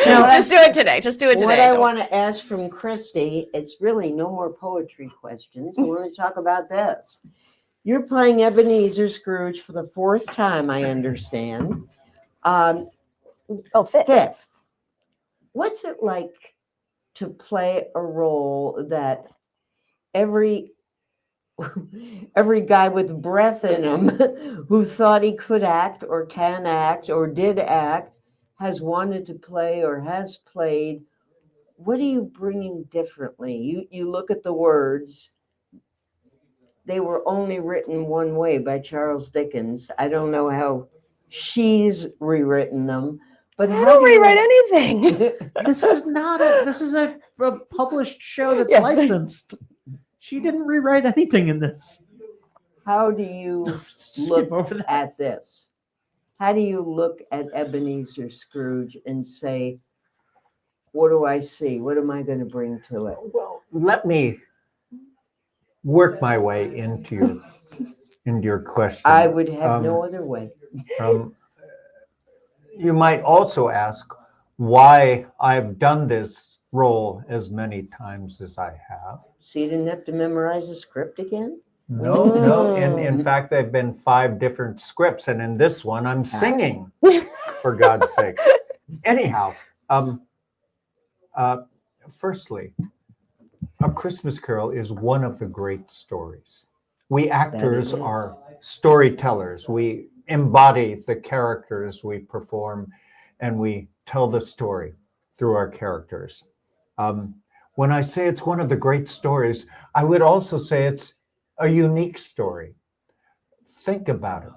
No, just do it today. Just do it today. What I want to ask from Christie, it's really no more poetry questions. I want to talk about this. You're playing Ebenezer Scrooge for the 4th time, I understand. Fifth. What's it like to play a role that every guy with breath in him who thought he could act or can act or did act has wanted to play or has played, what are you bringing differently? You look at the words. They were only written one way by Charles Dickens. I don't know how she's rewritten them, but I don't rewrite anything. This is a published show that's Yes. licensed. She didn't rewrite anything in this. How do you look at this? How do you look at Ebenezer Scrooge and say, what do I see? What am I going to bring to it? Well, let me work my way into your question. I would have no other way. You might also ask why I've done this role as many times as I have. So you didn't have to memorize the script again? No. In fact, there've been 5 different scripts, and in this one, I'm singing. For God's sake. Anyhow, firstly, A Christmas Carol is one of the great stories. We actors are storytellers. We embody the characters we perform, and we tell the story through our characters. When I say it's one of the great stories, I would also say it's a unique story. Think about it.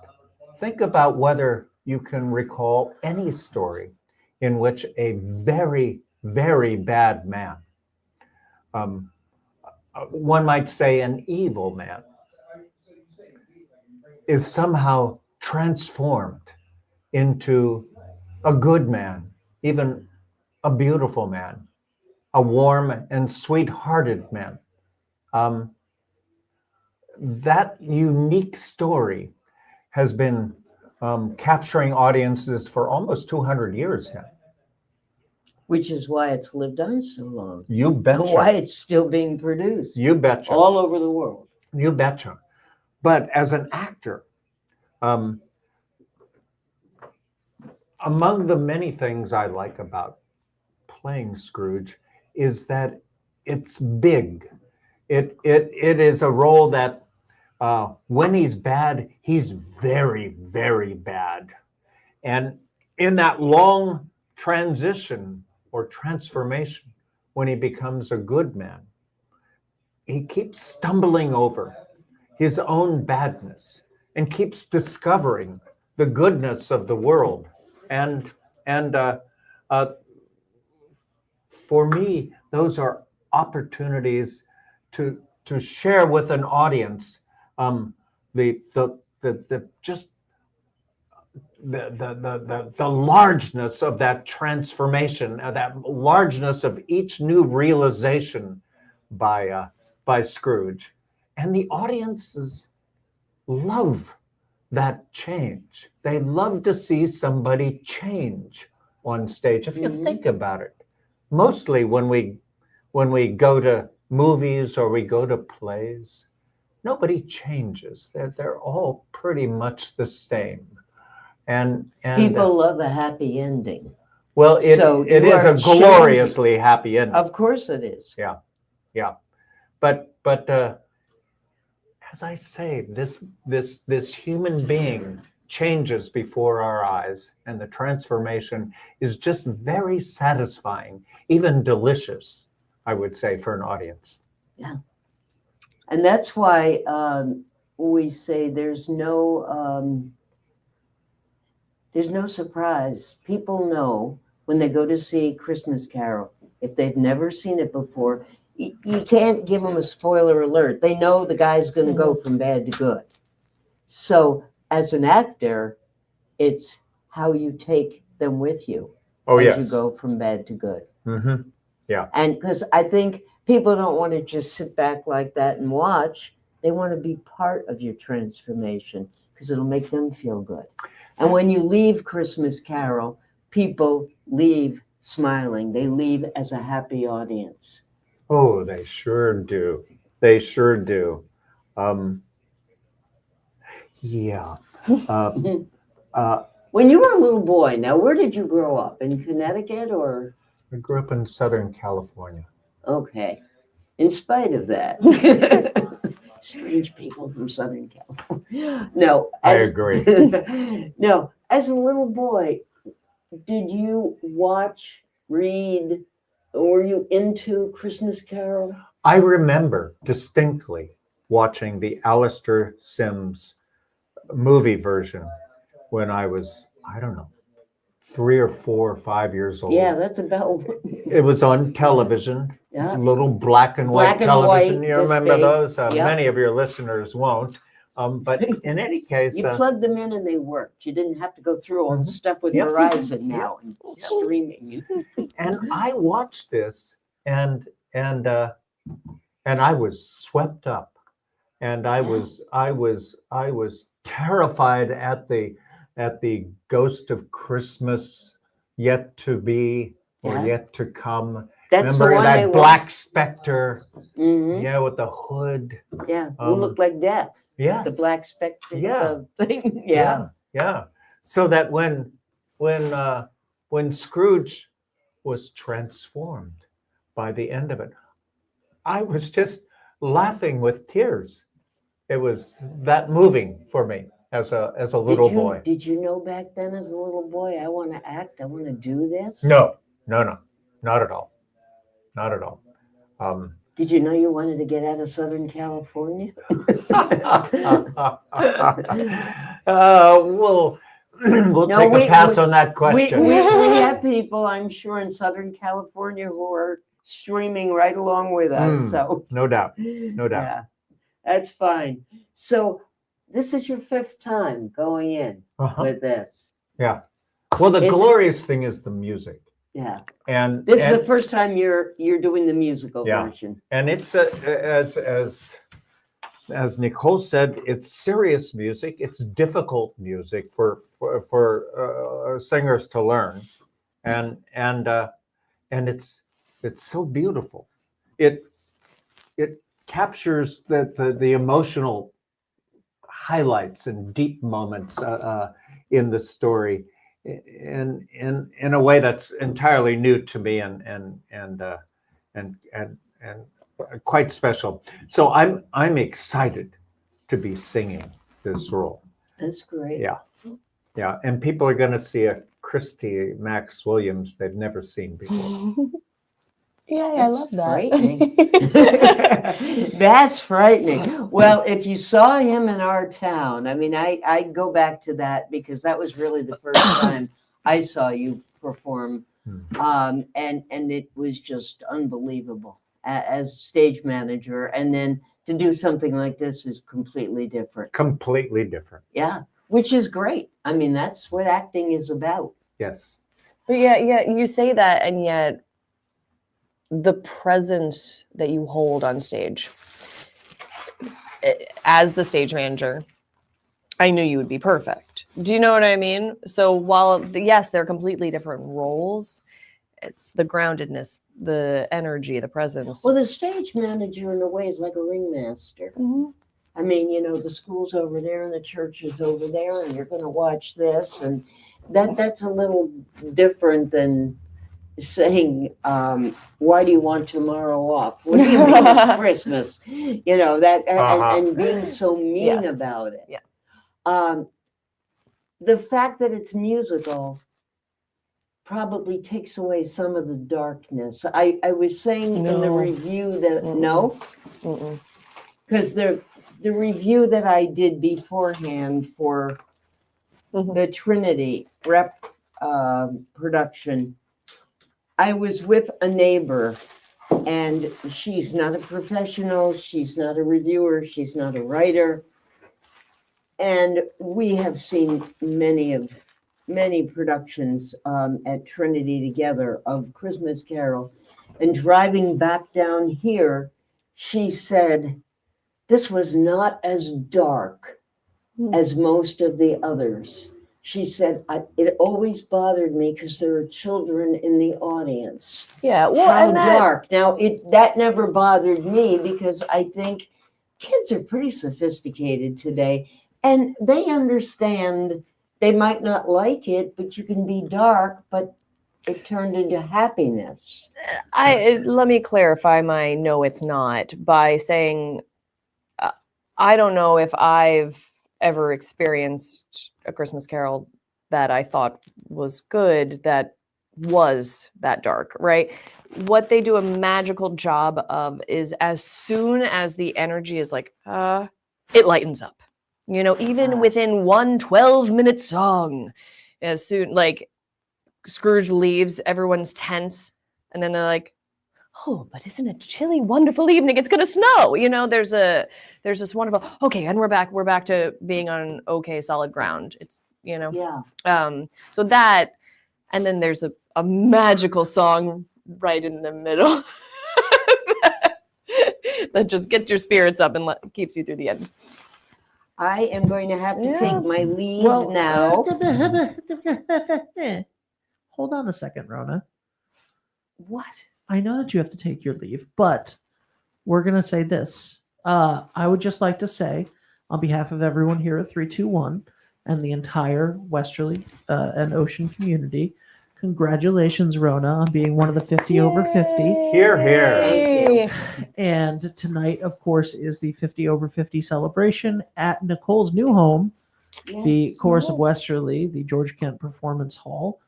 Think about whether you can recall any story in which a very, very bad man, one might say an evil man, is somehow transformed into a good man, even a beautiful man, a warm and sweet-hearted man. That unique story has been capturing audiences for almost 200 years now. Which is why it's lived on so long. You betcha. And why it's still being produced. You betcha. All over the world. You betcha. But as an actor, among the many things I like about playing Scrooge is that it's big. It is a role that when he's bad, he's very, very bad. And in that long transition or transformation, when he becomes a good man, he keeps stumbling over his own badness and keeps discovering the goodness of the world. And for me, those are opportunities to share with an audience the largeness of that transformation, that largeness of each new realization by Scrooge. And the audiences love that change. They love to see somebody change on stage. If you think about it, mostly when we go to movies or we go to plays, nobody changes. They're all pretty much the same. And people love a happy ending. Well, it is a gloriously happy ending. Of course it is. Yeah. But as I say, this human being changes before our eyes, and the transformation is just very satisfying, even delicious, I would say, for an audience. Yeah. And that's why we say there's no surprise. People know when they go to see Christmas Carol, if they've never seen it before, you can't give them a spoiler alert. They know the guy's going to go from bad to good. So as an actor, it's how you take them with you as you go from bad to good. Mm-hmm. Yeah. And because I think people don't want to just sit back like that and watch. They want to be part of your transformation because it'll make them feel good. And when you leave Christmas Carol, people leave smiling. They leave as a happy audience. Oh, they sure do. They sure do. Yeah. When you were a little boy, now where did you grow up? In Connecticut or? I grew up in Southern California. Okay. In spite of that. Strange people from Southern California. No. I agree. No, as a little boy, did you watch, read, were you into Christmas Carol? I remember distinctly watching the Alistair Sims movie version when I was, I don't know, 3 or 4 or 5 years old. Yeah, that's about. It was on television, Yeah. little black and white Black and television. white, You this remember big. those? Yep. Many of your listeners won't. But in any case, You plugged them in and they worked. You didn't have to go through all the stuff with Yep. Verizon now and streaming. and I watched this, and I was swept up, and I was terrified at the ghost of Christmas yet to be or Yeah. yet to come. That's the Remember one I that wa- black specter? Mhm. Yeah, with the hood. Yeah, who looked like death. Yes. The black spectre. Yeah. Thing. Yeah. So that when Scrooge was transformed by the end of it, I was just laughing with tears. It was that moving for me as a little boy. Did you know back then as a little boy, I want to act, I want to do this? No, not at all. Not at all. Did you know you wanted to get out of Southern California? We'll take a pass on that question. We have people, I'm sure, in Southern California who are streaming right along with us. So no doubt. No doubt. yeah, that's fine. So this is your 5th time going in with this. Yeah. Well, the Is it- glorious thing is the music. Yeah. And This is the first time you're doing the musical Yeah. version. And it's as Nicole said, it's serious music. It's difficult music for singers to learn, and it's so beautiful. It captures the emotional highlights and deep moments in the story in a way that's entirely new to me and quite special. So I'm excited to be singing this role. That's great. Yeah, and people are going to see a Christie Max Williams they've never seen before. I love that. Frightening. That's frightening. Well, if you saw him in our town, I mean, I go back to that because that was really the first time I saw you perform, and it was just unbelievable as stage manager. And then to do something like this is completely different. Completely different. Yeah, which is great. I mean, that's what acting is about. Yes. But yeah, you say that, and yet the presence that you hold on stage as the stage manager, I knew you would be perfect. Do you know what I mean? So while yes, they're completely different roles, it's the groundedness, the energy, the presence. Well, the stage manager in a way is like a ringmaster. I mean, you know, the school's over there and the church is over there, and you're going to watch this, and that's a little different than saying, why do you want tomorrow off? What do you mean it's Christmas? You know, that and being so mean about it. Yeah. The fact that it's musical probably takes away some of the darkness. I was saying in the review that no, because the review that I did beforehand for the Trinity rep production, I was with a neighbor, and she's not a professional, she's not a reviewer, she's not a writer, and we have seen many productions at Trinity together of Christmas Carol. And driving back down here, she said, this was not as dark as most of the others. She said, it always bothered me because there are children in the audience. Yeah, well, How and that- dark. Now, that never bothered me because I think kids are pretty sophisticated today, and they understand. They might not like it, but you can be dark, but it turned into happiness. Let me clarify my no, it's not by saying I don't know if I've ever experienced a Christmas Carol that I thought was good that was that dark, right? What they do a magical job of is as soon as the energy is like, it lightens up. You know, even within one 12-minute song, as soon like Scrooge leaves, everyone's tense, and then they're like, oh, but isn't it a chilly, wonderful evening? It's gonna snow. You know, there's this wonderful, okay, and we're back to being on okay, solid ground. It's, you know. Yeah. So that, and then there's a magical song right in the middle that just gets your spirits up and keeps you through the end. I am going to have to take my leave Well, now. Hold on a second, Rona. What? I know that you have to take your leave, but we're going to say this. I would just like to say, on behalf of everyone here at 321 and the entire Westerly and Ocean community, congratulations, Rona, on being one of the 50 over 50. Here, here. Thank you. And tonight, of course, is the 50 over 50 celebration at Nicole's new home, the Chorus of Westerly, the George Kent Performance Hall,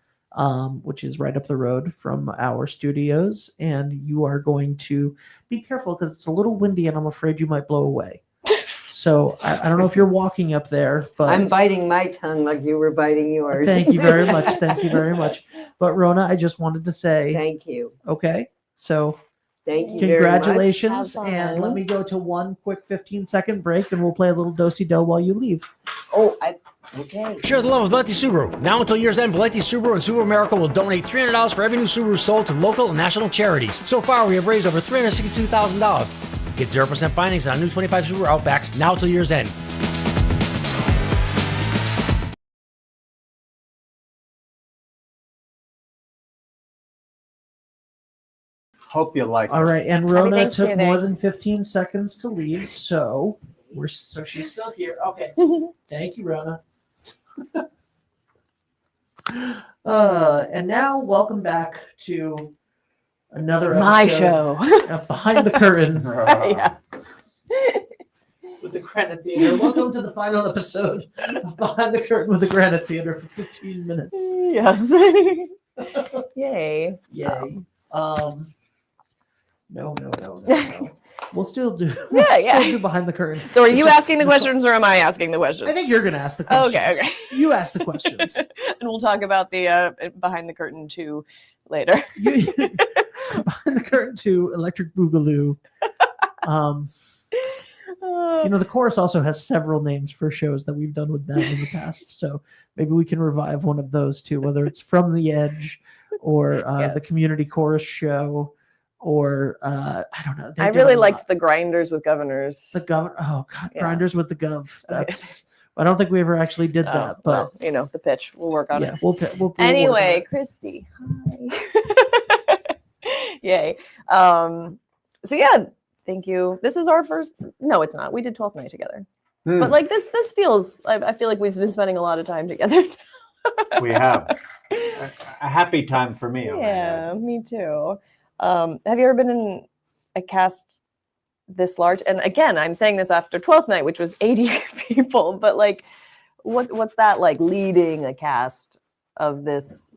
which is right up the road from our studios. And you are going to be careful because it's a little windy and I'm afraid you might blow away. So I don't know if you're walking up there, but I'm biting my tongue like you were biting yours. Thank you very much. Thank you very much. But Rona, I just wanted to say thank you. Okay. So thank you. Congratulations. Very much. Have And fun. let me go to one quick 15-second break and we'll play a little do-si-do while you leave. Oh, okay. Share the love of Valenti Subaru. Now until year's end, Valenti Subaru and Subaru America will donate $300 for every new Subaru sold to local and national charities. So far, we have raised over $362,000. Get 0% financing on new 25 Subaru Outbacks now till year's end. Hope you like it. All right, and Rona took Thanksgiving. more than 15 seconds to leave, so she's still here. Okay. Thank you, Rona. And now welcome back to another My episode show. of Behind the Curtain. Yeah. With the Granite Theater. Welcome to the final episode of Behind the Curtain with the Granite Theater for 15 minutes. Yes. Yay. Yay. No. We'll still do. Yeah. Still do Behind the Curtain. So are you asking the questions or am I asking the questions? I think you're going to ask the questions. Okay. You ask the questions. And we'll talk about the Behind the Curtain 2 later. Behind the Curtain 2, Electric Boogaloo. The chorus also has several names for shows that we've done with them in the past. So maybe we can revive one of those too, whether it's From the Edge or the Community Chorus Show, or I don't know. I really liked the Grinders with Governors. The Governor. Oh God, Grinders with the Gov. That's. I don't think we ever actually did that, but well, the pitch. We'll work on it. We'll anyway, work Christie. Hi. Yay. So yeah, thank you. This is our first. No, it's not. We did 12th night together. But like this feels. I feel like we've been spending a lot of time together. We have a happy time for me. Yeah, me too. Have you ever been in a cast this large? And again, I'm saying this after 12th night, which was 80 people. But like, what's that like leading a cast of this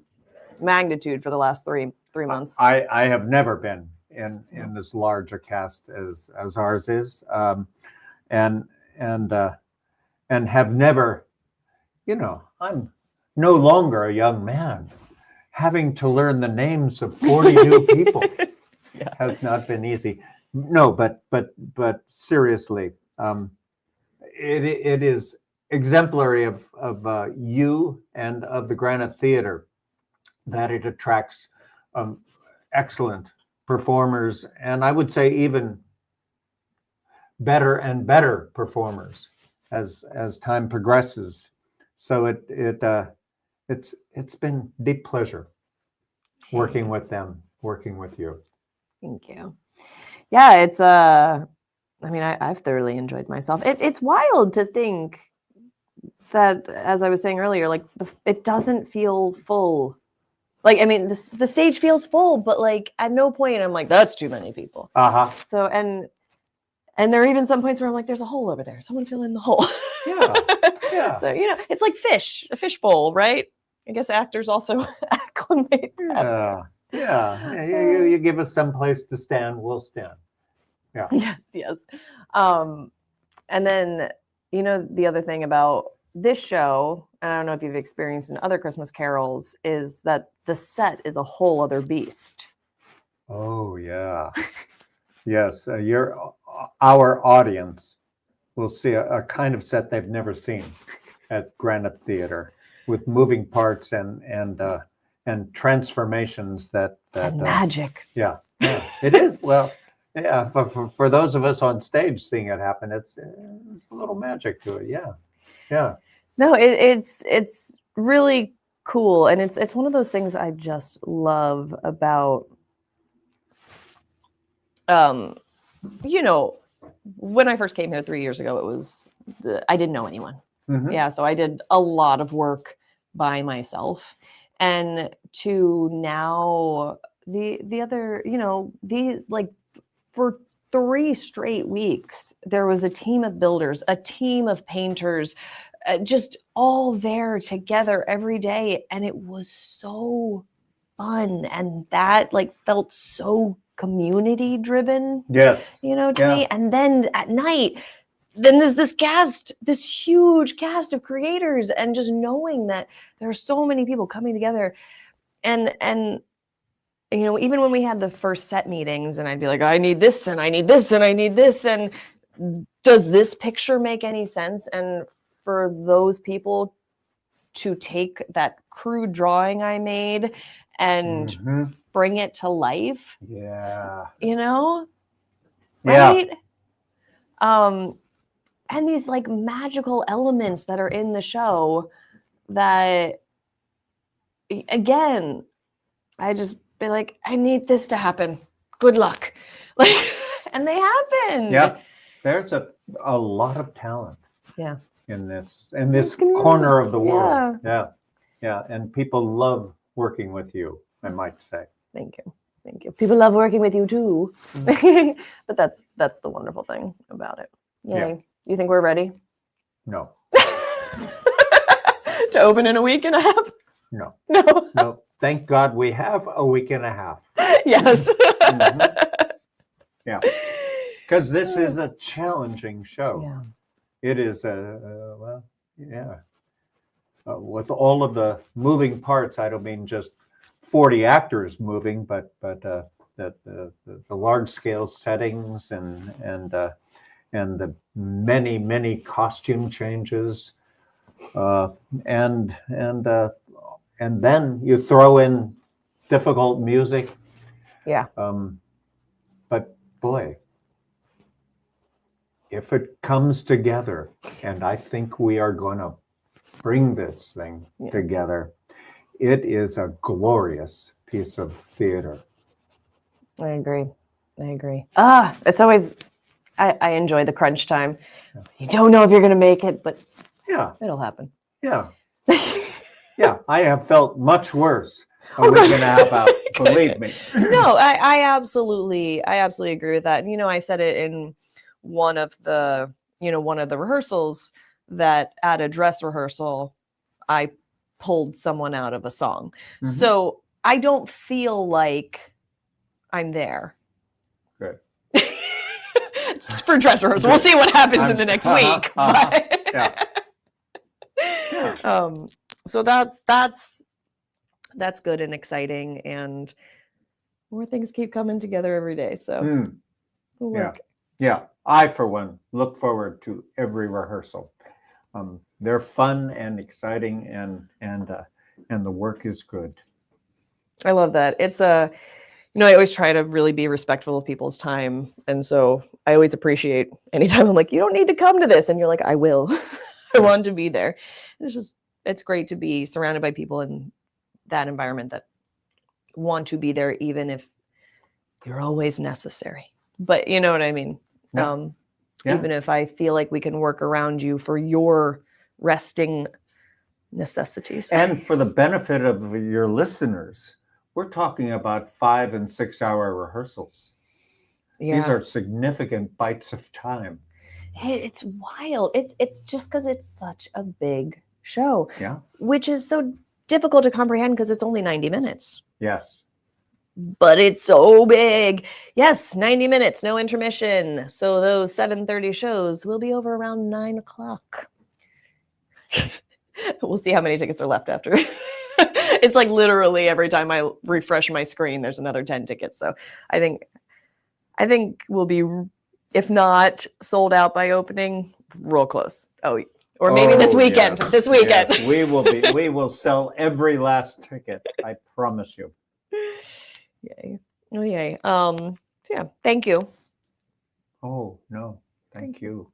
magnitude for the last three months? I have never been in as large a cast as ours is, and have never. I'm no longer a young man. Having to learn the names of 40 new people has not been easy. No, but seriously, it is exemplary of you and of the Granite Theater that it attracts excellent performers, and I would say even better and better performers as time progresses. So it's been deep pleasure working with them, working with you. Thank you. Yeah, it's I've thoroughly enjoyed myself. It's wild to think that, as I was saying earlier, like it doesn't feel full. Like, I mean, the stage feels full, but like at no point I'm like, that's too many people. So and there are even some points where I'm like, there's a hole over there. Someone fill in the hole. Yeah. So it's like a fish bowl, right? I guess actors also acclimate. Yeah. You give us some place to stand, we'll stand. Yeah. Yes. And then, the other thing about this show, and I don't know if you've experienced in other Christmas carols, is that the set is a whole other beast. Oh, yeah. Yes. Our audience will see a kind of set they've never seen at Granite Theater, with moving parts and transformations that And magic. Yeah, it is. Well, yeah, for those of us on stage seeing it happen, it's a little magic to it. Yeah. No, it's really cool, and it's one of those things I just love about. When I first came here 3 years ago, I didn't know anyone. Mhm. Yeah, so I did a lot of work by myself, and to now the other, these like for 3 straight weeks, there was a team of builders, a team of painters, just all there together every day, and it was so fun, and that felt so community driven. Yes. To me. And then at night, then there's this huge cast of creators, and just knowing that there are so many people coming together, and even when we had the first set meetings, and I'd be like, I need this, and I need this, and I need this, and does this picture make any sense? And for those people to take that crude drawing I made and bring it to life, Yeah. right? And these magical elements that are in the show that, again, I just be like, I need this to happen. Good luck. And they happen. Yeah. There's a lot of talent. Yeah. In this corner of the world. Yeah. And people love working with you, I might say. Thank you. People love working with you too. But that's the wonderful thing about it. Yay. Yeah. You think we're ready No. to open in a week and a half? No. No. Thank God we have a week and a half. Yes. Yeah. Because this is a challenging show. Yeah. It is with all of the moving parts, I don't mean just 40 actors moving, but the large scale settings and the many costume changes, and then you throw in difficult music. Yeah. But boy, if it comes together, and I think we are going to bring this thing together, it is a glorious piece of theater. I agree. It's always, I enjoy the crunch time. You don't know if you're going to make it, but yeah, it'll happen. Yeah. Yeah, I have felt much worse a week and a half out, believe me. No, I absolutely agree with that. And, I said it in one of the rehearsals, that at a dress rehearsal, I pulled someone out of a song. Mhm. So I don't feel like I'm there. Good. Just for dress rehearsal. We'll see what happens in the next week. Yeah. So that's good and exciting, and more things keep coming together every day. So we'll work. Yeah. I, for one, look forward to every rehearsal. They're fun and exciting, and the work is good. I love that. It's I always try to really be respectful of people's time, and so I always appreciate anytime I'm like, you don't need to come to this, and you're like, I will. I want to be there. It's great to be surrounded by people in that environment that want to be there, even if you're always necessary. But you know what I mean? Yeah. Even if I feel like we can work around you for your resting necessities. And for the benefit of your listeners, we're talking about 5 and 6 hour rehearsals. Yeah. These are significant bites of time. It's wild. It's just because it's such a big show. Yeah. Which is so difficult to comprehend because it's only 90 minutes. Yes. But it's so big. Yes, 90 minutes, no intermission. So those 7:30 shows will be over around 9 o'clock. We'll see how many tickets are left after. It's like literally every time I refresh my screen, there's another 10 tickets. So I think we'll be, if not sold out by opening, real close. Oh, or maybe this weekend. Yes. This weekend. Yes, we will sell every last ticket. I promise you. Yay. Oh, yay. So yeah, thank you. Oh, no. Thank you.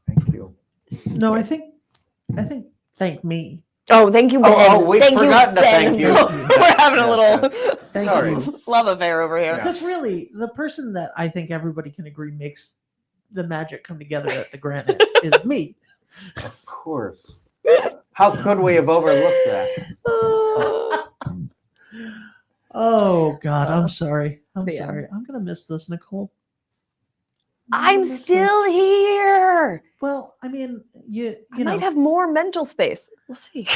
Thank you. No, I think thank me. Oh, thank you, Ben. we've Thank forgotten to Ben. thank you. We're having a little Thank Sorry. you. love affair over here. Because really, the person that I think everybody can agree makes the magic come together at the Granite is me. Of course. How could we have overlooked that? Oh God, I'm sorry. I'm Yeah. sorry. I'm gonna miss this, Nicole. I'm still here. Well, I mean, you I might have more mental space. We'll see.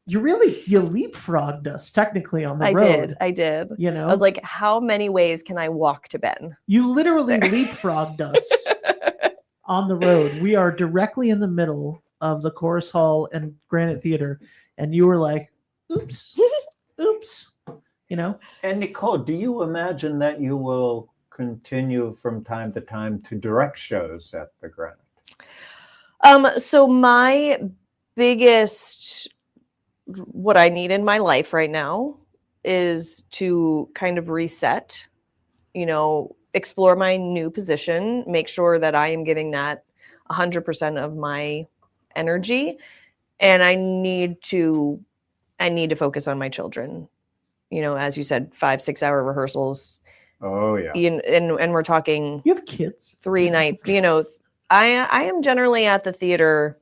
you leapfrogged us technically on the road. I did. You know, I was like, how many ways can I walk to Ben? you literally leapfrogged us on the road. We are directly in the middle of the Chorus Hall and Granite Theater, and you were like, "Oops, oops," you know. And Nicole, do you imagine that you will continue from time to time to direct shows at the Granite? So my biggest, what I need in my life right now is to kind of reset, explore my new position, make sure that I am giving that 100% of my energy. And I need to focus on my children. As you said, 5-6 hour rehearsals. Oh yeah. And we're talking, you have kids, 3 night, I am generally at the theater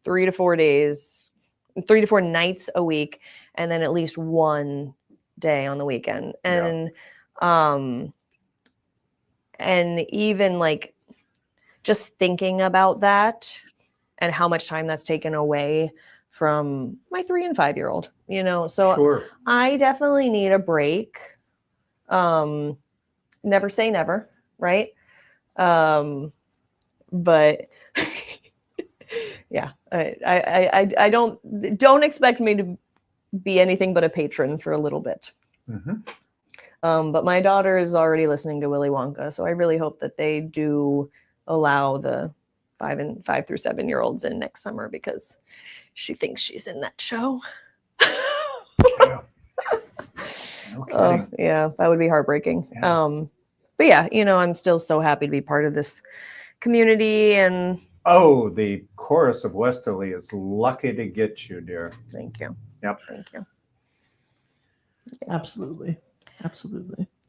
3 to 4 days, 3 to 4 nights a week, and then at least one day on the weekend. And and even like just thinking about that and how much time that's taken away from my 3 and 5 year old, so Sure. I definitely need a break. Never say never, right? But yeah, I don't expect me to be anything but a patron for a little bit. Mm-hmm. But my daughter is already listening to Willy Wonka, so I really hope that they do allow the 5 through 7 year olds in next summer because she thinks she's in that show. No kidding. Yeah, that would be heartbreaking. Yeah. But yeah, I'm still so happy to be part of this community. And the Chorus of Westerly is lucky to get you, dear. Thank you. Yep. Thank you. Absolutely.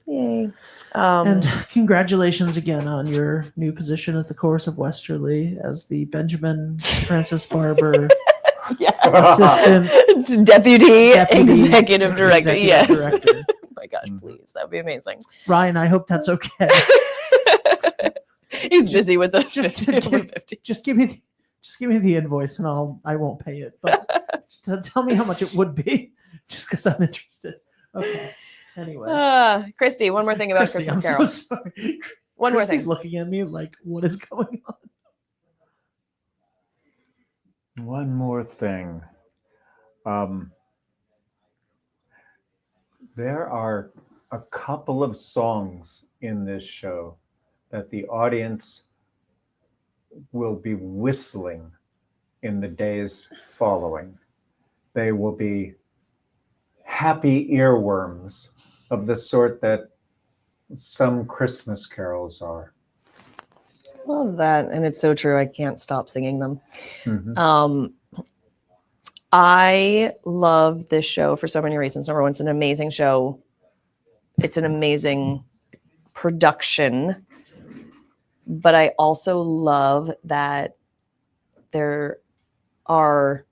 Yay. And congratulations again on your new position at the Chorus of Westerly as the Benjamin Francis Barber assistant deputy executive director. Yes. Director. Oh my gosh, please. That would be amazing. Ryan, I hope that's okay. He's busy with the 50. Just give me the invoice and I won't pay it. But just tell me how much it would be, just because I'm interested. Okay. Anyway. Christy, one more thing about Christy, Christmas I'm Carol. so sorry. One more Christy's thing. looking at me like, what is going on? One more thing. There are a couple of songs in this show that the audience will be whistling in the days following. They will be happy earworms of the sort that some Christmas carols are. Love that. And it's so true. I can't stop singing them. Mm-hmm. I love this show for so many reasons. Number one, it's an amazing show. It's an amazing production. But I also love that there are,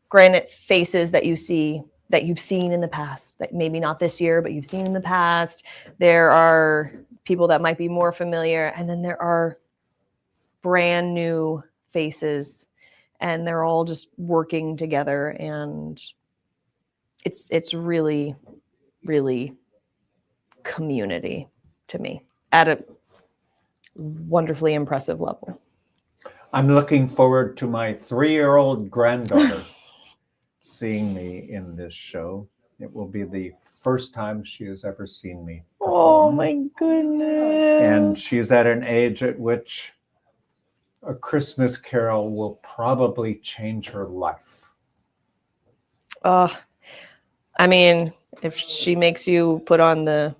Granite faces that you see, that you've seen in the past, that maybe not this year, but you've seen in the past. There are people that might be more familiar, and then there are brand new faces and they're all just working together, and it's really, really community to me at a wonderfully impressive level. I'm looking forward to my 3-year-old granddaughter seeing me in this show. It will be the first time she has ever seen me perform. Oh my goodness. And she's at an age at which A Christmas Carol will probably change her life. I mean, if she makes you put on the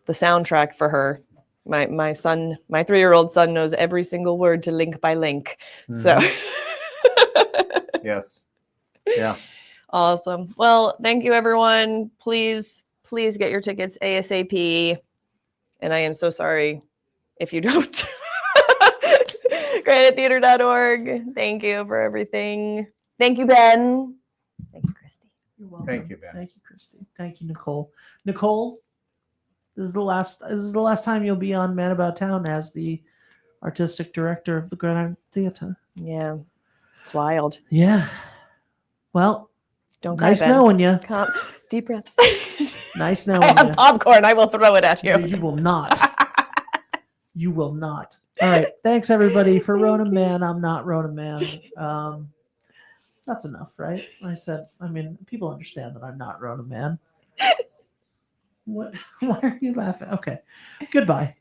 soundtrack for her, my son, my 3-year-old son knows every single word to Link by Link. So yes. Yeah. Awesome. Well, thank you everyone. Please get your tickets ASAP. And I am so sorry if you don't. GraniteTheater.org. Thank you for everything. Thank you, Ben. Thank you, Christy. You're welcome. Thank you, Ben. Thank you, Christy. Thank you, Nicole. Nicole, this is the last time you'll be on Man About Town as the artistic director of the Granite Theater. Yeah. It's wild. Yeah. Well, don't cry, nice Ben. knowing you. Deep breaths. Nice I knowing have you. popcorn. I will throw it at you. You will not. You will not. All right. Thanks everybody for Rona Man. I'm not Rona Man. That's enough, right? I mean, people understand that I'm not Rona Man. What? Why are you laughing? Okay. Goodbye.